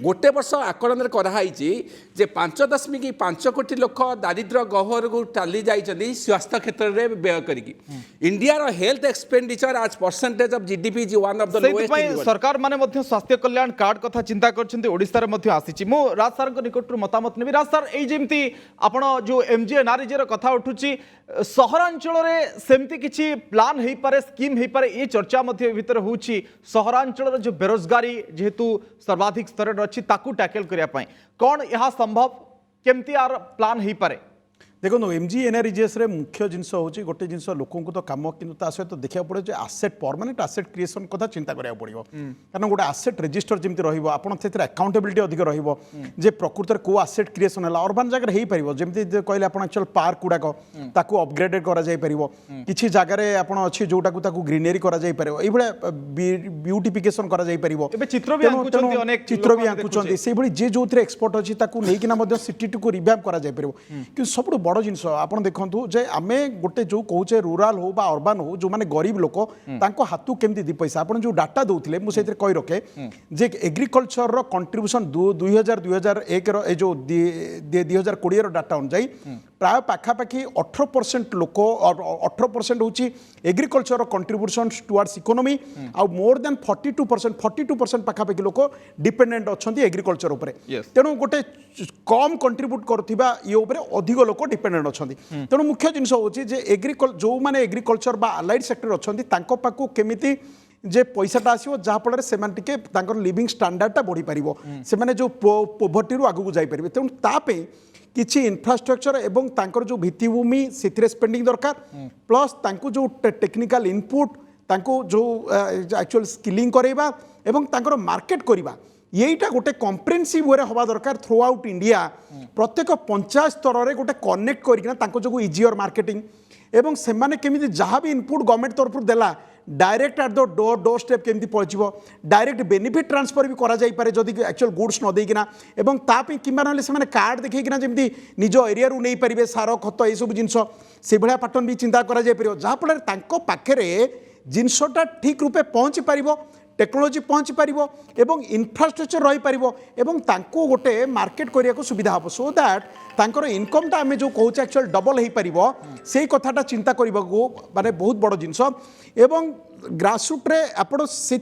गोटे वर्ष आकलन कराई जे 5.5 कोटी लोक दारिद्र्य गहर को टाली जाइए स्वास्थ्य क्षेत्र में व्यय करी इंडिया हेल्थ एक्सपेंडिचर आज percentage of GDP one of the lowest सरकार माने स्वास्थ्य कल्याण कार्ड कथा चिंता करछन्ते ओडिसा रे मध्ये आसीची मो राज सर को निकटरू मतामत नेबी राज सर ए जेमती आपण जो एमजीएनआरजे रो कथा उठुची सहरांचल रे सेमती किछि प्लान हेई पारे स्कीम हेई पारे ए चर्चा मध्ये भीतर होउची सहरांचल जो बेरोजगारी जेहेतु सर्वाधिक स्तर रे अछि ताकू टैकल करिया पई कोन यहा संभव केमती आर प्लान हेई पारे देखो एमजीएनआरईजीएस रे मुख्य जिनस होची गोटे जिनस लोकों को तो काम किंतु ता सहित देखा पड़े जे आसेट परमानेंट आसेट क्रिएशन कथा चिंता करिया पड़िबो कारण गोटे आसेट रजिस्टर जेमति रहिबो आपण सेतिर अकाउंटेबिलिटी अधिक रहिबो जे प्रकृत रे को आसेट क्रिएशन हला अर्बन जगह हेई परिबो जेमति कहले आपण एक्चुअल पार्क गुडा को ताकू अपग्रेडेड करा जाय परिबो किछि जगह रे आपण अछि जोटा को ताकू ग्रीनरी करा जाय परिबो एई भले ब्यूटिफिकेशन करा जाय परिबो एबे चित्र भी आंकुचंती अनेक चित्र भी आंकुचंती सेई भली जे जोथरे एक्सपर्ट अछि ताकू नेई किना मध्ये सिटी टू को रिवैम्प करा जाय परिबो कि सब बड़ जिनस आपण देखंतु जे आमे गोटे जो कहूचे रूराल हो बा अर्बन हो जो माने गरीब लोक तांको हाथू केमती दी पैसा आपण जो डाटा दउथिले मु सेतिर कहि रखे जे एग्रीकल्चर रो कंट्रीब्यूशन 2001 रो ए जो 2020 रो डाटा अनुसार प्राय पाखापाखि 18% लोक 18% होची एग्रीकल्चर रो कंट्रीब्यूशन टुवर्ड्स इकोनॉमी आ मोर देन 42% पाखापाखि लोक डिपेंडेंट अछंती एग्रीकल्चर ऊपर तेणु गोटे कम कंट्रीब्यूट करथिबा ये ऊपर अधिक लोक डिपेंडेंट अछंती तेणु मुख्य जिनस होची जे जो माने एग्रीकल्चर बा अलाइड सेक्टर अछंती तांको पाकू केमिति जे पैसाटा आसो जहाँफल से लिविंग स्टैंडर्डटा बढ़ी पार से जो पोवर्टी रू आगू जापर तेणु तापे किछि इंफ्रास्ट्रक्चर एवं तांकर जो भित्तिभूमि से स्पेंडिंग दरकार प्लस तांको जो टेक्निकल इनपुट तांको जो एक्चुअल स्किलिंग करैबा एवं तांकर मार्केट करबा यहीटा गोटे कम्प्रेहेंसिव वे हवा दरकार थ्रू आउट इंडिया प्रत्येक पंचायत स्तर में गोटे कनेक्ट करना जो इजियर मार्केटिंग एवं से केमी जहाँ भी इनपुट गवर्नमेंट तरफ देला direct at the door step केमती पहुँचो डायरेक्ट बेनिफिट ट्रांसफर भी करा जाई पारे जदि एक्चुअल गुड्स न देकिना एवं तापी किंबा नले से कार्ड देखैकिना जेमती निज एरिया रू नहीं पारे सार खत ये सब जिनस से भाया पैटर्न भी चिंता करा जाई परियो जहाँफल तांको पाखरे जिनसटा ठीक रूपे पहुँची पारिबो टेक्नोलोजी पहुँची पार एवं इंफ्रास्ट्रक्चर रही पार एवं तांको गोटे मार्केट करने को सुविधा हम सो दैट तांकर इनकमटा आम जो कहूँ एक्चुअल डबल हो पार से कथाटा चिंता करने को माने बहुत बड़ जिनस एवं ग्रासरूट्रे आपण से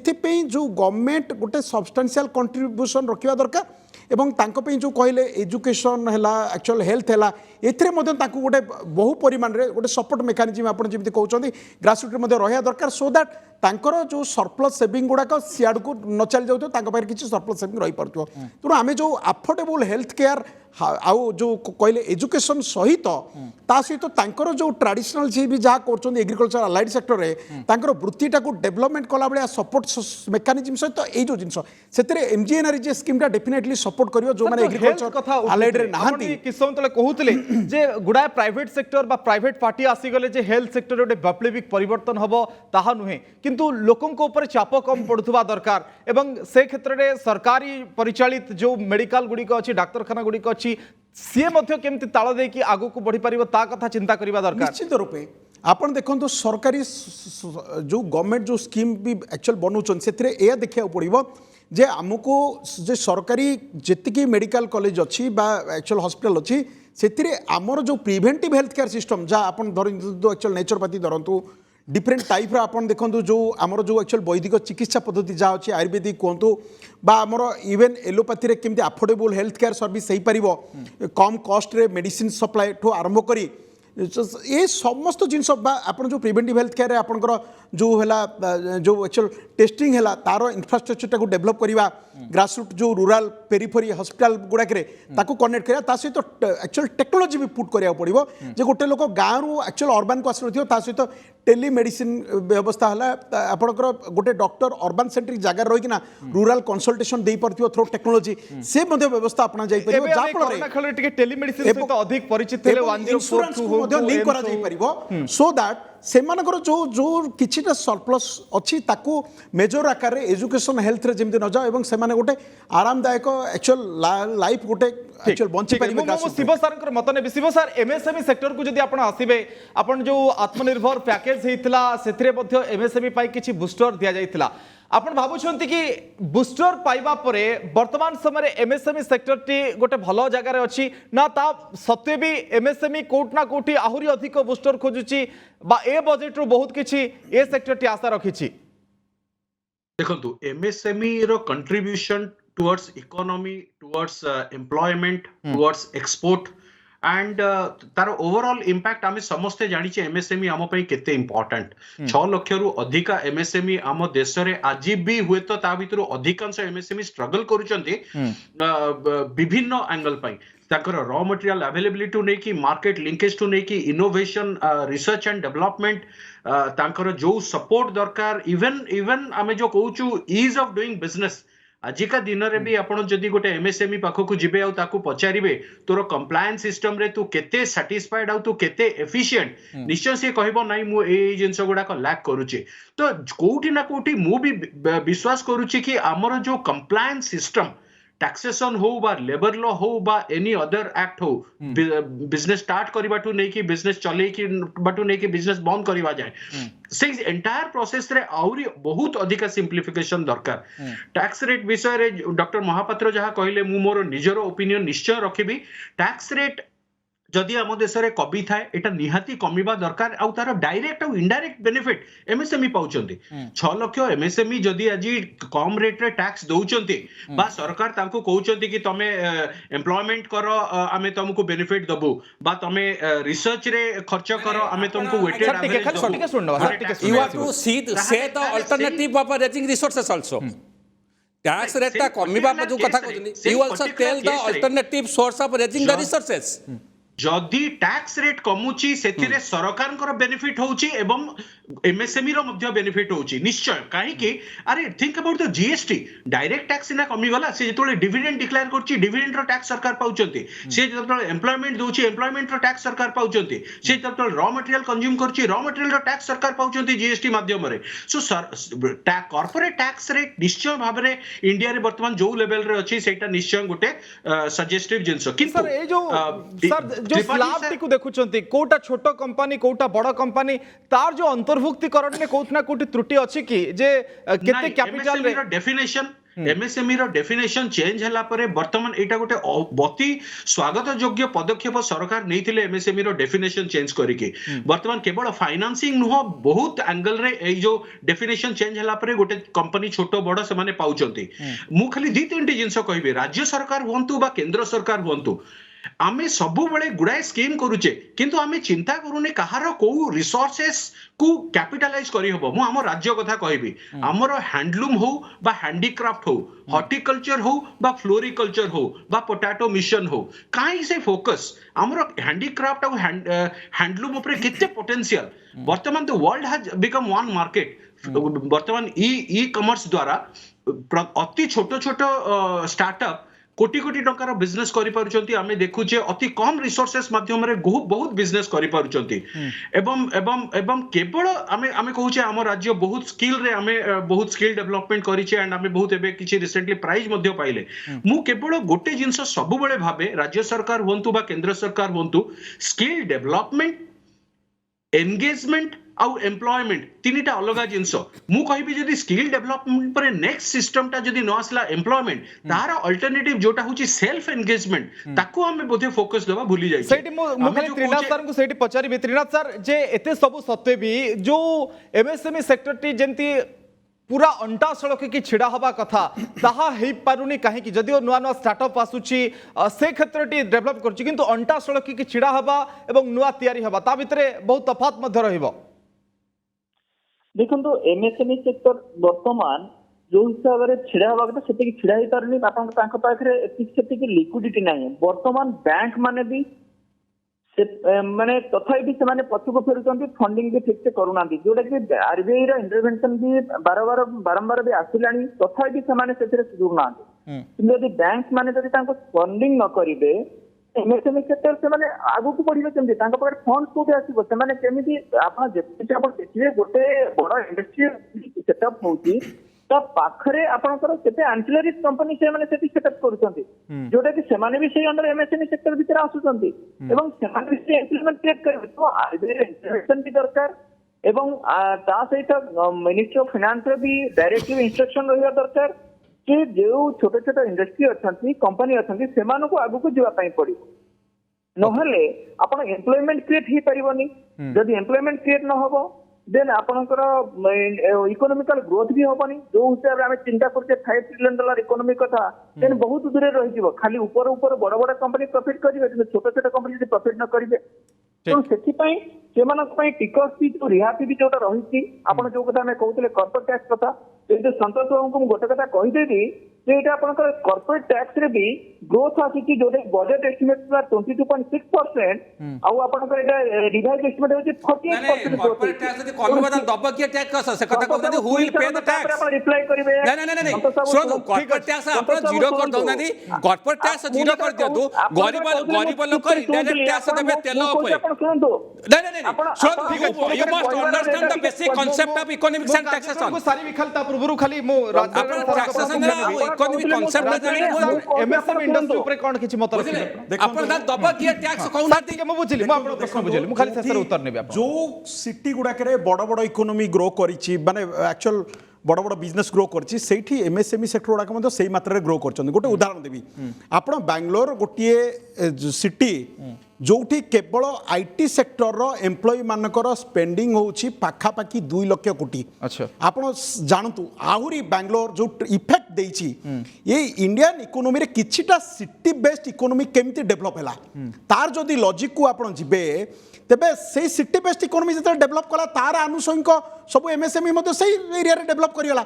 जो गवर्नमेंट गोटे सब्सटेंशियल कंट्रीब्यूशन रखा दरकार एवं तांको पे जो कहले एजुकेशन है एक्चुअल हेल्थ है एथिरे मध्य तांको गोटे बहु परिमाण रे गोटे सपोर्ट मेकानिजम आपण जेमती कहउछंती ग्रासरूट रे मध्य रहिया दरकार सो दैट तांकर जो सरप्लस सेविंग गुड़ाक सियाड़ को न चली जाऊँ किसी सरप्लस सेविंग रही पार तेणु आम जो अफोर्डेबल हेल्थ केयर आउ जो कहले एजुकेशन सहित ता सहित तांकर जो ट्रेडिशनल जी भी जहाँ कर एग्रीकल्चर अलाइड सेक्टर में तांकर वृत्तिटा को डेवलपमेंट कला भाया सपोर्ट मेकानिजम सहित ये जो जिनस से एमजीएनआरईजीए स्कीम डेफिनेटली सपोर्ट करियो जो माने एग्रीकल्चर अलाइड रे नाहंती किछ समय तले कहूतले जे गुडाय प्राइवेट सेक्टर बा प्राइवेट पार्टी आसी गले जे हेल्थ सेक्टर रे वैप्लविक परिवर्तन हबो ताहा नुहे किंतु लोकन को ऊपर चाप कम पड़ुवा दरकार एवं से क्षेत्र रे सरकारी परिचालित जो मेडिकल गुड़िक अच्छी डाक्तरखाना गुड़िक अच्छी सी केमती ताल देकी आगु को बढ़ी पारिबो ता कथा चिंता करिबा दरकार निश्चित रूपे आपण देखो सरकारी जो गवर्नमेंट जो स्कीम भी एक्चुअल बनाऊँ से देखा पड़ो जे आमको जे सरकारी जी मेडिकल कॉलेज अच्छी एक्चुअल हॉस्पिटल अच्छी से आमर जो प्रिवेंटिव हेल्थ केयर सिस्टम जहाँ आप धरतु एक्चुअल नेचुरोपैथी धरतु डिफरेंट टाइप आप देखो जो आमर जो एक्चुअल वैदिक चिकित्सा पद्धति जहाँ अच्छी आयुर्वेदिक कहतु आमर इवेन एलोपैथी केमती अफोर्डेबल हेल्थ केयर सर्विस हो पार कम कस्ट रे मेडिसिन सप्लाई ठू आरंभ करी ये समस्त जिनस आप जो प्रिवेंटिव हेल्थ केयर आपंकर जो है जो एक्चुअल टेस्टिंग है तार इंफ्रास्ट्रक्चर को डेवलप करवा ग्रासरूट जो रूरल पेरिफेरी हॉस्पिटल गुड़ाक कनेक्ट करा सहित एक्चुअल टेक्नोलोजी भी पुट करा पड़ो जे गोटे लोक गाँव रु एक्चुअल अर्बान को आसो सहित टेलीमेडिसिन व्यवस्था है आपंकर गोटे डॉक्टर अर्बान सेंट्रिक जगह रहीकिना रूरल कंसल्टेशन दे पार थ्रो टेक्नोलोजी से व्यवस्था अपना जापर टेलीमेडिसिन सहित अधिक परिचित लिंक करा सो दैट सेमानकर जो जो किछिटा सरप्लस अच्छी ताकू मेजर आकार रे एजुकेशन हेल्थ रे जेमति न जाओ एवं सेमाने गोटे आरामदायक एक्चुअल लाइफ गोटे एक्चुअल बंची परिबे शिव सर मत ने शिव सर एमएसएमई सेक्टर को जदि आपण आसीबे आपण जो आत्मनिर्भर पैकेज हेतिला सेथिरे मध्ये एमएसएमई पाई किछि बूस्टर दिया जाइतिला आपण भाबुछंती कि बूस्टर पाइबा परे वर्तमान समय एमएसएमई सेक्टर टी गोटे भलो जगह रे अछि ना ता सत्य भी एमएसएमई कोट ना कोठी आहुरी अधिक बूस्टर खोजुची बा ए बजेट रो बहुत किछि ए सेक्टर टी आशा रखिछि देखंतु एमएसएमई रो contribution towards economy towards employment towards export and तार ओवरऑल इंपैक्ट आम समस्ते जानी एमएसएमई आम केते इंपोर्टेंट 6 लाख रु अधिक एमएसएमई आम देश रे आज भी हुए तो ता भितर अधिकांश एमएसएमई स्ट्रगल करूचंती विभिन्न एंगल पई ताकर रॉ मटेरियल अवेलेबिलिटी टू नेकी मार्केट लिंकेज टू नेकी इनोवेशन रिसर्च एंड डेवलपमेंट ताकर जो सपोर्ट दरकार इवन आमे जो कहूचु ईज ऑफ डूइंग बिजनेस आजिका दिन रे भी आपण जदि गोटे एमएसएमई पाखकु जिबे आ ताकू पचारिबे तोर कंप्लायंस सिस्टम रे तू केते सैटिस्फाइड आ तू केते एफिशिएंट निश्चय से कहबो नाही मु ए जिंस गुडा को लैक करूची तो कोठी ना कोठी मु भी विश्वास करूची कि हमर जो कंप्लायंस सिस्टम टैक्सेशन हो बा लेबर लॉ हो बा एनी अदर एक्ट हो बिजनेस स्टार्ट करबा टू नै कि बिजनेस चले कि बाटू नै कि बिजनेस बंद करबा जाए से एंटायर प्रोसेस रे आउरी बहुत अधिक सिंप्लिफिकेशन दरकार टैक्स रेट विषय रे डॉक्टर महापात्र जहा कहले मु मोर निजर ओपिनियन निश्चय रखिबी टैक्स रेट जदि आम देश में कमी थाए एटा निहाती कमिबा दरकार आउ तार डायरेक्ट और इनडायरेक्ट बेनिफिट एमएसएमई पाउचंती 6 लाख एमएसएमई जदि आज कम रेट रे टैक्स दउचंती बा सरकार तांको कहउचंती कि तमे एम्प्लॉयमेंट करो आमे तुमको बेनिफिट दबु बा तमे रिसर्च रे खर्च करो आमे तुमको weighted average you have to see the alternative of raising resources also tax rate ता कमिबा जो कथा कहउनी you also tell the alternative source of raising the resources जदि टैक्स रेट कमुची सेथिरे सरकार को बेनिफिट होउची एवं एमएसएमई रो मध्य बेनिफिट होउची निश्चय काहे कि अरे think about the GST direct tax ना कमी गला से जेतोले डिविडेंड डिक्लेयर करची डिविडेंड रो टैक्स सरकार पाउचंती से जेतोले एम्प्लॉयमेंट दोची एम्प्लॉयमेंट रो टैक्स सरकार पाउचंती से जेतोले रॉ मटेरियल कंज्यूम करची रॉ मटेरियल रो टैक्स सरकार पाउचंती जीएसटी माध्यम रे सो कॉर्पोरेट टैक्स रेट निश्चय भाव रे इंडिया रे वर्तमान जो लेवल रे अछि सेटा निश्चय गोटे सजेस्टिव जिंस किंतु सर ए जो सर जो स्लैब टी को देखुचंती कोटा छोट कंपनी कोटा बड़ कंपनी तार जो अंतर्भुक्तिकरण में कोठ ना कोठी त्रुटि अछि कि जे केते कैपिटल रे डेफिनेशन एमएसएमई रो डेफिनेशन चेंज हला परे वर्तमान एटा गोटे अति स्वागत योग्य पदक्षेप सरकार नैथिले एमएसएमई रो डेफिनेशन चेंज करिके वर्तमान केवल फाइनेंसिंग नुह बहुत एंगल रे ए जो डेफिनेशन चेंज हला परे गोटे कंपनी छोट बड़ से माने पाउचंती मु खाली दी तीनटी जिंस कहबे राज्य सरकार हुंतु बा केंद्र सरकार हुंतु आमे सबु बळे गुडाए स्कीम करूचे किंतु आमे चिंता करूने कहार को रिसोर्सेस को कैपिटलाइज करी हबो मु हमर राज्य कथा कहबी हमर हैंडलूम हो बा हैंडीक्राफ्ट हो हॉर्टिकल्चर हो बा फ्लोरिकल्चर हो बा पोटैटो मिशन हो काई से फोकस हमर हैंडीक्राफ्ट और हैंडलूम ऊपर केते पोटेंशियल वर्तमान the world has become one market वर्तमान ई कॉमर्स द्वारा अति छोट छोट स्टार्टअप कोटी कोटी टंकार बिजनेस करि पारुचंती आमे देखुचे अति कम रिसोर्सेस माध्यम रे बहुत बिजनेस करि पारुचंती एवं केवल आमे कहूचे हम राज्य बहुत स्किल रे आमे बहुत स्किल डेवलपमेंट करिचे एंड आमे बहुत एबे किछि रिसेंटली प्राइज मध्ये पाइले मु केवल गोटे जिंस सब बेले भाबे राज्य सरकार होंतु बा केंद्र सरकार होंतु स्किल डेवलपमेंट एंगेजमेंट आउ एम्प्लॉयमेंट तीनटा अलग जिंस मु कहबी जदी स्किल डेवलपमेंट पर नेक्स्ट सिस्टम टा जदी न आसला एम्प्लॉयमेंट तार अल्टरनेटिव जोटा होची सेल्फ एंगेजमेंट ताको हम बोधे फोकस देबा भूली जाई सेठी मु खाली त्रिनाथ सर को सेठी पचारी त्रिनाथ सर जे एते सब सत्वे भी जो एमएसएमई सेक्टर टी जेंती पूरा अंटा सड़क की छिड़ा हवा कथा ताहा हेई पारुनी काहे कि जदिओ नुआ नुआ स्टार्टअप आसुची से क्षेत्र टी डेवलप करछि किंतु अंटा सड़क की छिड़ा हवा एवं नुआ तयारी हवा ता भितरे बहुत तफात मध्य रहिबो देखो एमएसएमई सेक्टर वर्तमान जो हिसाब से छिड़ा हवा कथा सेति छिड़ा ही पारनी आपन तांको पाखरे सेति लिक्विडिटी नाही वर्तमान बैंक माने भी माने तथापि से माने पछको फेरुचंती फंडिंग भी ठीक से करूना जोटा कि आरबीआई रा इंटरवेंशन भी बारंबार भी आसिलानी तथापि से माने सेतिरे सुजुग ना यदि बैंक माने जदि तांको फंडिंग न करिवे एमएसएमई सेक्टर से माने आगु को बढ़िबे केमति तांको पाखे फंड कोठे आसीबो से माने केमिति आपण जेति आपण देखिबे गोटे बड़ इंडस्ट्री सेटअप होउची ता पाखरे आपनकर केते एंसिलरी कंपनी से माने सेति सेटअप करूचंती जोटा कि सेमाने भी सेही अंडर एमएसएमई सेक्टर भीतर आसुचंती एवं सेमाने भी से इम्प्लीमेंट क्रिएट करबे तो आरबीआई इंटरवेंशन भी दरकार एवं ता सहित मिनिस्ट्री ऑफ फाइनेंस रे भी डायरेक्टली इंस्ट्रक्शन रहिबा दरकार कि जो छोटे छोटे इंडस्ट्री अछंती कंपनी अछंती सेमानो को आगु को जीवा पई पड़िबो नहले आपण एम्प्लॉयमेंट क्रिएट ही परिबोनी जदि एम्प्लॉयमेंट क्रिएट न होबो देन आपनकर इकोनॉमिकल ग्रोथ भी होबनी जो हिसाब रे चिंता करते $5 ट्रिलियन इकोनॉमी कथा देन बहुत दूर रही जीवो खाली ऊपर ऊपर बड़ बड़ कंपनी प्रॉफिट करिवे कि छोट छोट कंपनी जे प्रॉफिट न करिवे तो सेति पई सेमानक पई टिकस भी जो रिहाती भी जोटा रहिछि आपण जो कथा मैं कहउतले कॉर्पोरेट टैक्स कथा जे संतोष बाबू को गोटे कथा कहि देबी जे एटा आपनकर कॉर्पोरेट टैक्स रे भी ग्रोथ आछि जोटे बजट एस्टिमेट बा 22.6% आ आपनकर एटा रिवाइज एस्टिमेट होछि 48% कॉर्पोरेट टैक्स यदि कमिबा त दब के टैक्स से कथा कहते हु विल पे द टैक्स आपण रिप्लाई करिवे नहीं सुनो कॉर्पोरेट टैक्स आपण जीरो कर दो नादी कॉर्पोरेट टैक्स जीरो कर दियौ गरीब लोक इंडायरेक्ट टैक्स देबे तेल ऊपर आपण सुनतो नहीं सुनो you must understand the basic concept of economics and taxation को सारी विखलता पूर्व खाली मो आपण टैक्सेशन इकोनॉमिक कांसेप्ट जानि एमएसएमई इंडस्ट्री ऊपर कोन किछि मत रखिले आपण दा दब के टैक्स कहउना ठीक है मु बुझिली मु आपण प्रश्न बुझिली मु खाली शेषर उत्तर नेबे आपण जो सिटी गुडा करे बड़ बड़ इकोनॉमी ग्रो करिछि माने एक्चुअल बड़ बड़ बिजनेस ग्रो करछि सेठी एमएसएमई सेक्टर गुडा मते सेही मात्रा रे ग्रो करछन गोटे उदाहरण देबी आपण बेंगलोर गोटिए सिटी जोठी केवल आईटी सेक्टर रो एम्प्लॉय मानकर स्पेंडिंग होछि पाखा पाखी 2 लाख कोटी अच्छा आपण जानतु आहुरी बेंगलोर जो इफेक्ट देछि ये इंडियन इकोनॉमी रे किछिटा सिटी बेस्ड इकोनॉमी केमती डेवलप हैला तार जदी लॉजिक को आपण जिबे तेबे से सिटी बेस्ड इकोनॉमी जते डेवलप कला तार आनुषंगिक सब एमएसएमई मते सही एरिया रे डेवलप करियला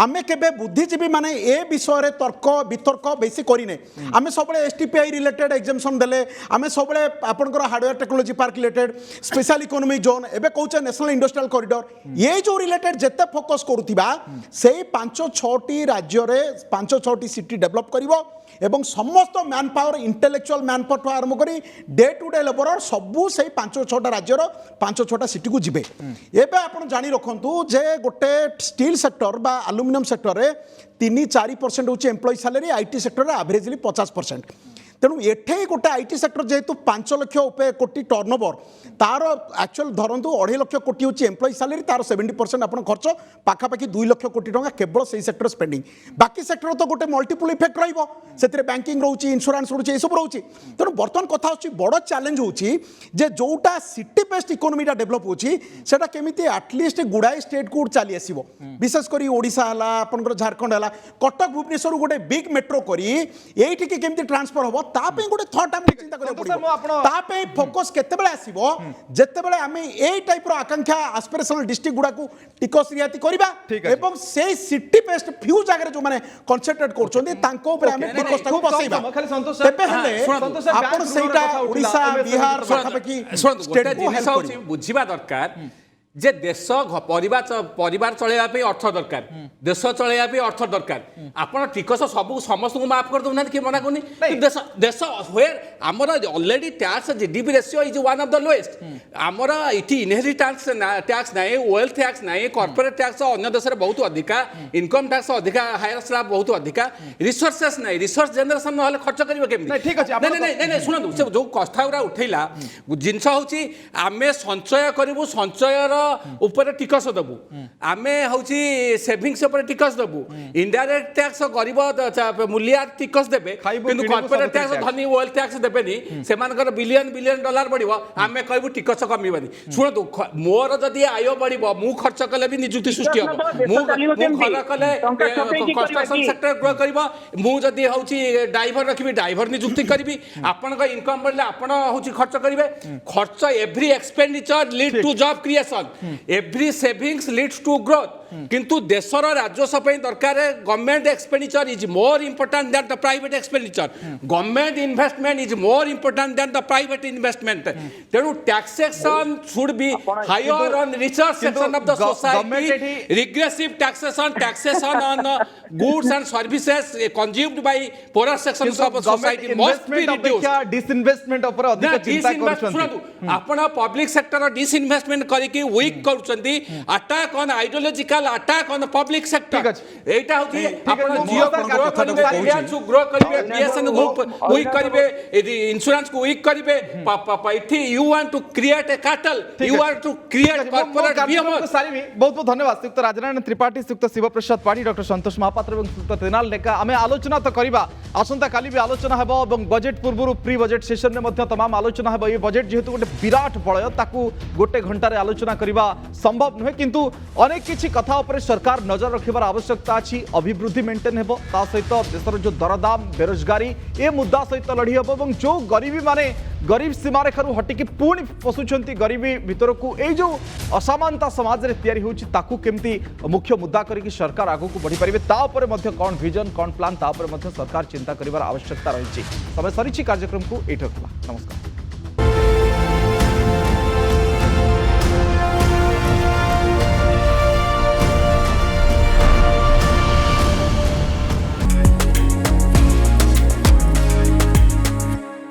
आमे केबे बुद्धिजीवी माने ए विषय रे तर्क वितर्क बेसी करिने आमे सबले एसटीपीआई रिलेटेड एग्जाम्पशन देले आमे सबले आपनकर hardware technology park related special economic zone एबे कहउचे नेशनल इंडस्ट्रियल कॉरिडोर ये जो रिलेटेड जते फोकस करूथिबा सेही 5-6टी राज्य रे 5-6टी सिटी डेवलप करिवो एवं समस्त man power intellectual man power ठू आरंभ करी डे टू डे लेबर सबू से 5-6टा राज्यर 5-6टा सिटी को जिबे एबे आपण जानी रखंतु जे गोटे स्टील सेक्टर बा एल्युमिनियम सेक्टर रे 3-4% होची एम्प्लॉय सैलरी आईटी सेक्टर रे एवरेजली 50%। तेणु एठे गोटे आईटी सेक्टर जेहेतु 5 लाख कोटी टर्नओवर तार एक्चुअल धरतु 2.5 लाख कोटी होची एम्प्लॉय सैलरी तार 70% आपण खर्च पाखापाखि 2 लाख कोटी टंका केवल से सेक्टर स्पेंडिंग बाकी सेक्टर तो गोटे मल्टीपल इफेक्ट रहिबो सेतिरे बैंकिंग रहउची इंश्योरेंस रहउची ए सब रहउची तेणु बर्तमान कथा होची बड़ चैलेंज होची जे जोटा सिटी बेस्ड इकोनॉमीटा डेवलप होची सेटा केमिति एटलीस्ट गुडाई स्टेट को चली आसीबो विशेष करी ओडिशा हला आपनकर झारखंड हला कटक भुवनेश्वर गोटे बिग मेट्रो करी एठी के केमिति ट्रांसफर होबो ता पे गोटे थॉट हम चिंता करिया सर, मु पड़िबो आपण- ता पे फोकस केतेबेले आसीबो जेतेबेले आमे एई टाइप रो आकांक्षा एस्पिरेशनल डिस्ट्रिक्ट गुडा को टिकस रियाती करबा ठीक अछि। एवं से सिटी बेस्ड फ्यू जगह जो माने कॉन्सेंट्रेट करछोंदी तांको ऊपर आमे Okay, टिकस ताको खूब कम बसैबा समय, खाली संतोष सर- तेबे हेले हाँ, संतोष सर, आपण बैंक सेटा ऋणर କଥା ओडिशा उठिला, बिहार MSME पाखापाखि ଶୁଣନ୍ତୁ ଗୋଟେ स्टेट को ଜିନିଷ हेल्प ହେଉଛି ବୁଝିବା ଦରକାର ଯେ ଦେଶ ପରିବାର ଚଳେଇବା ପାଇଁ ଅର୍ଥ ଦରକାର ଦେଶ ଚଳେଇବା ପାଇଁ ଅର୍ଥ ଦରକାର ଆପଣ ଟିକସ ସବୁ ସମସ୍ତଙ୍କୁ ମାଫ କରିଦେଉନାହାନ୍ତି କିଏ ମନା କରୁନି ଦେଶ ଦେଶ ହୁଏ ଆମର already tax GDP ratio is one of the lowest ଆମର ଏଠି ଇନହେରିଟାନ୍ସ ଟ୍ୟାକ୍ସ ନାହିଁ ୱେଲ୍ଥ ଟ୍ୟାକ୍ସ ନାହିଁ କର୍ପୋରେଟ ଟ୍ୟାକ୍ସ ଅନ୍ୟ ଦେଶରେ ବହୁତ ଅଧିକା ଇନକମ୍ ଟ୍ୟାକ୍ସ ଅଧିକା ହାୟର ସ୍ଲାବ ବହୁତ ଅଧିକା ରିସୋର୍ସେସ୍ ନାହିଁ ରିସୋର୍ସ ଜେନେରେସନ ନହେଲେ ଖର୍ଚ୍ଚ କରିବେ କେମିତି ନାଇଁ, ଠିକ୍ ଅଛି, ଆପଣ ନାଇଁ ଶୁଣନ୍ତୁ ସେ ଯୋଉ କଥା ଗୁଡ଼ା ଉଠେଇଲା ଜିନିଷ ହେଉଛି ଆମେ ସଞ୍ଚୟ କରିବୁ ସଞ୍ଚୟର ଉପରେ ଟିକସ ଦେବୁ ଆମେ ହେଉଛି ସେଭିଙ୍ଗସ୍ ଉପରେ ଟିକସ ଦେବୁ ଇନଡାଇରେକ୍ଟ ଟ୍ୟାକ୍ସ ଗରିବ ମୂଲିଆ ଟିକସ ଦେବେ ଖାଇବୁ, କିନ୍ତୁ କିଣିବୁ, କର୍ପୋରେଟ ସବୁଥିରେ ଟ୍ୟାକ୍ସ tax। ଧନୀ ୱେଲ୍ଥ ଟ୍ୟାକ୍ସ ଦେବେନି ସେମାନଙ୍କର ବିଲିୟନ ଡଲାର ବଢିବ ଆମେ କହିବୁ ଟିକସ କମିବନି ଶୁଣନ୍ତୁ ମୋର ଯଦି ଆୟ ବଢିବ ମୁଁ ଖର୍ଚ୍ଚ କଲେ ବି ନିଯୁକ୍ତି ସୃଷ୍ଟି ହେବ ମୁଁ ଘର କଲେ କନଷ୍ଟ୍ରକ୍ସନ ସେକ୍ଟର ଗ୍ରୋ କରିବ ମୁଁ ଯଦି ହେଉଛି ଡ୍ରାଇଭର ରଖିବି ଡ୍ରାଇଭର ନିଯୁକ୍ତି କରିବି ଆପଣଙ୍କ ଇନକମ୍ ବଢିଲେ ଆପଣ ହେଉଛି ଖର୍ଚ୍ଚ କରିବେ ଖର୍ଚ୍ଚ every expenditure lead to job creation every savings leads to growth কিন্তু দেশর রাজস্ব ପାଇଁ দরকার government expenditure is more important than the private expenditure government investment is more important than the private investment তেণু taxation should be higher on richer section of the society regressive taxation on goods and services consumed by poorer sections of society must be reduced disinvestment ऊपर अधिक चिंता ଶୁଣନ୍ତୁ ଆପଣ public sector disinvestment କରିକି weak କରୁଛନ୍ତି attack on ideological attack on public sector ଠିକ୍ ଅଛି। ଏଇଟା ହେଉଛି ଆପଣ ମୁଁ ଜିଓ ଆପଣଙ୍କ ଗ୍ରୋ କଥାଟାକୁ କରିବେ କହୁଛି। ରିଲାଏନ୍ସକୁ ଗ୍ରୋ କରିବେ ବିଏସଏନ୍ କୁ ୱିକ୍ କରିବେ ଇନ୍ସୁରାନ୍ସକୁ ୱିକ୍ କରିବେ ଏଠି you want to create a cartel you want to create corporate behaviour सारी बहुत बहुत धन्यवाद श्रीयुक्त राजनारायण त्रिपाठी श्रीयुक्त शिवप्रसाद पाढ़ी डॉक्टर संतोष महापात्र और श्रीयुक्त तेनाल लेका आम आलोचना तो करवा आसंता काली भी आलोचना हेब और बजेट पूर्व प्री बजेट सेशन में मध्य तमाम आलोचना हेब ये बजेट जेहेतु गोटे विराट बलय ताकू गोटे घंटार आलोचना करवा संभव नुहे किंतु अनेक किछि कथा उपरे सरकार नजर रखिबार आवश्यकता अछि अभिवृद्धि मेंटेन हेब ता सहित देशर जो दरदाम बेरोजगारी ए मुद्दा सहित लड़ी हेब और जो गरीबी माने गरीब सीमारेखारू हटिकी पुणी पशुंट गरीबी भितर को ये जो असमानता समाज में तैयारी होछि ताकू केमती मुख्य मुद्दा करके सरकार आगू को बढ़ी पारे कौन विजन कौन प्लान सरकार चिंता करिवार आवश्यकता रही समय सरी कार्यक्रम को ये नमस्कार।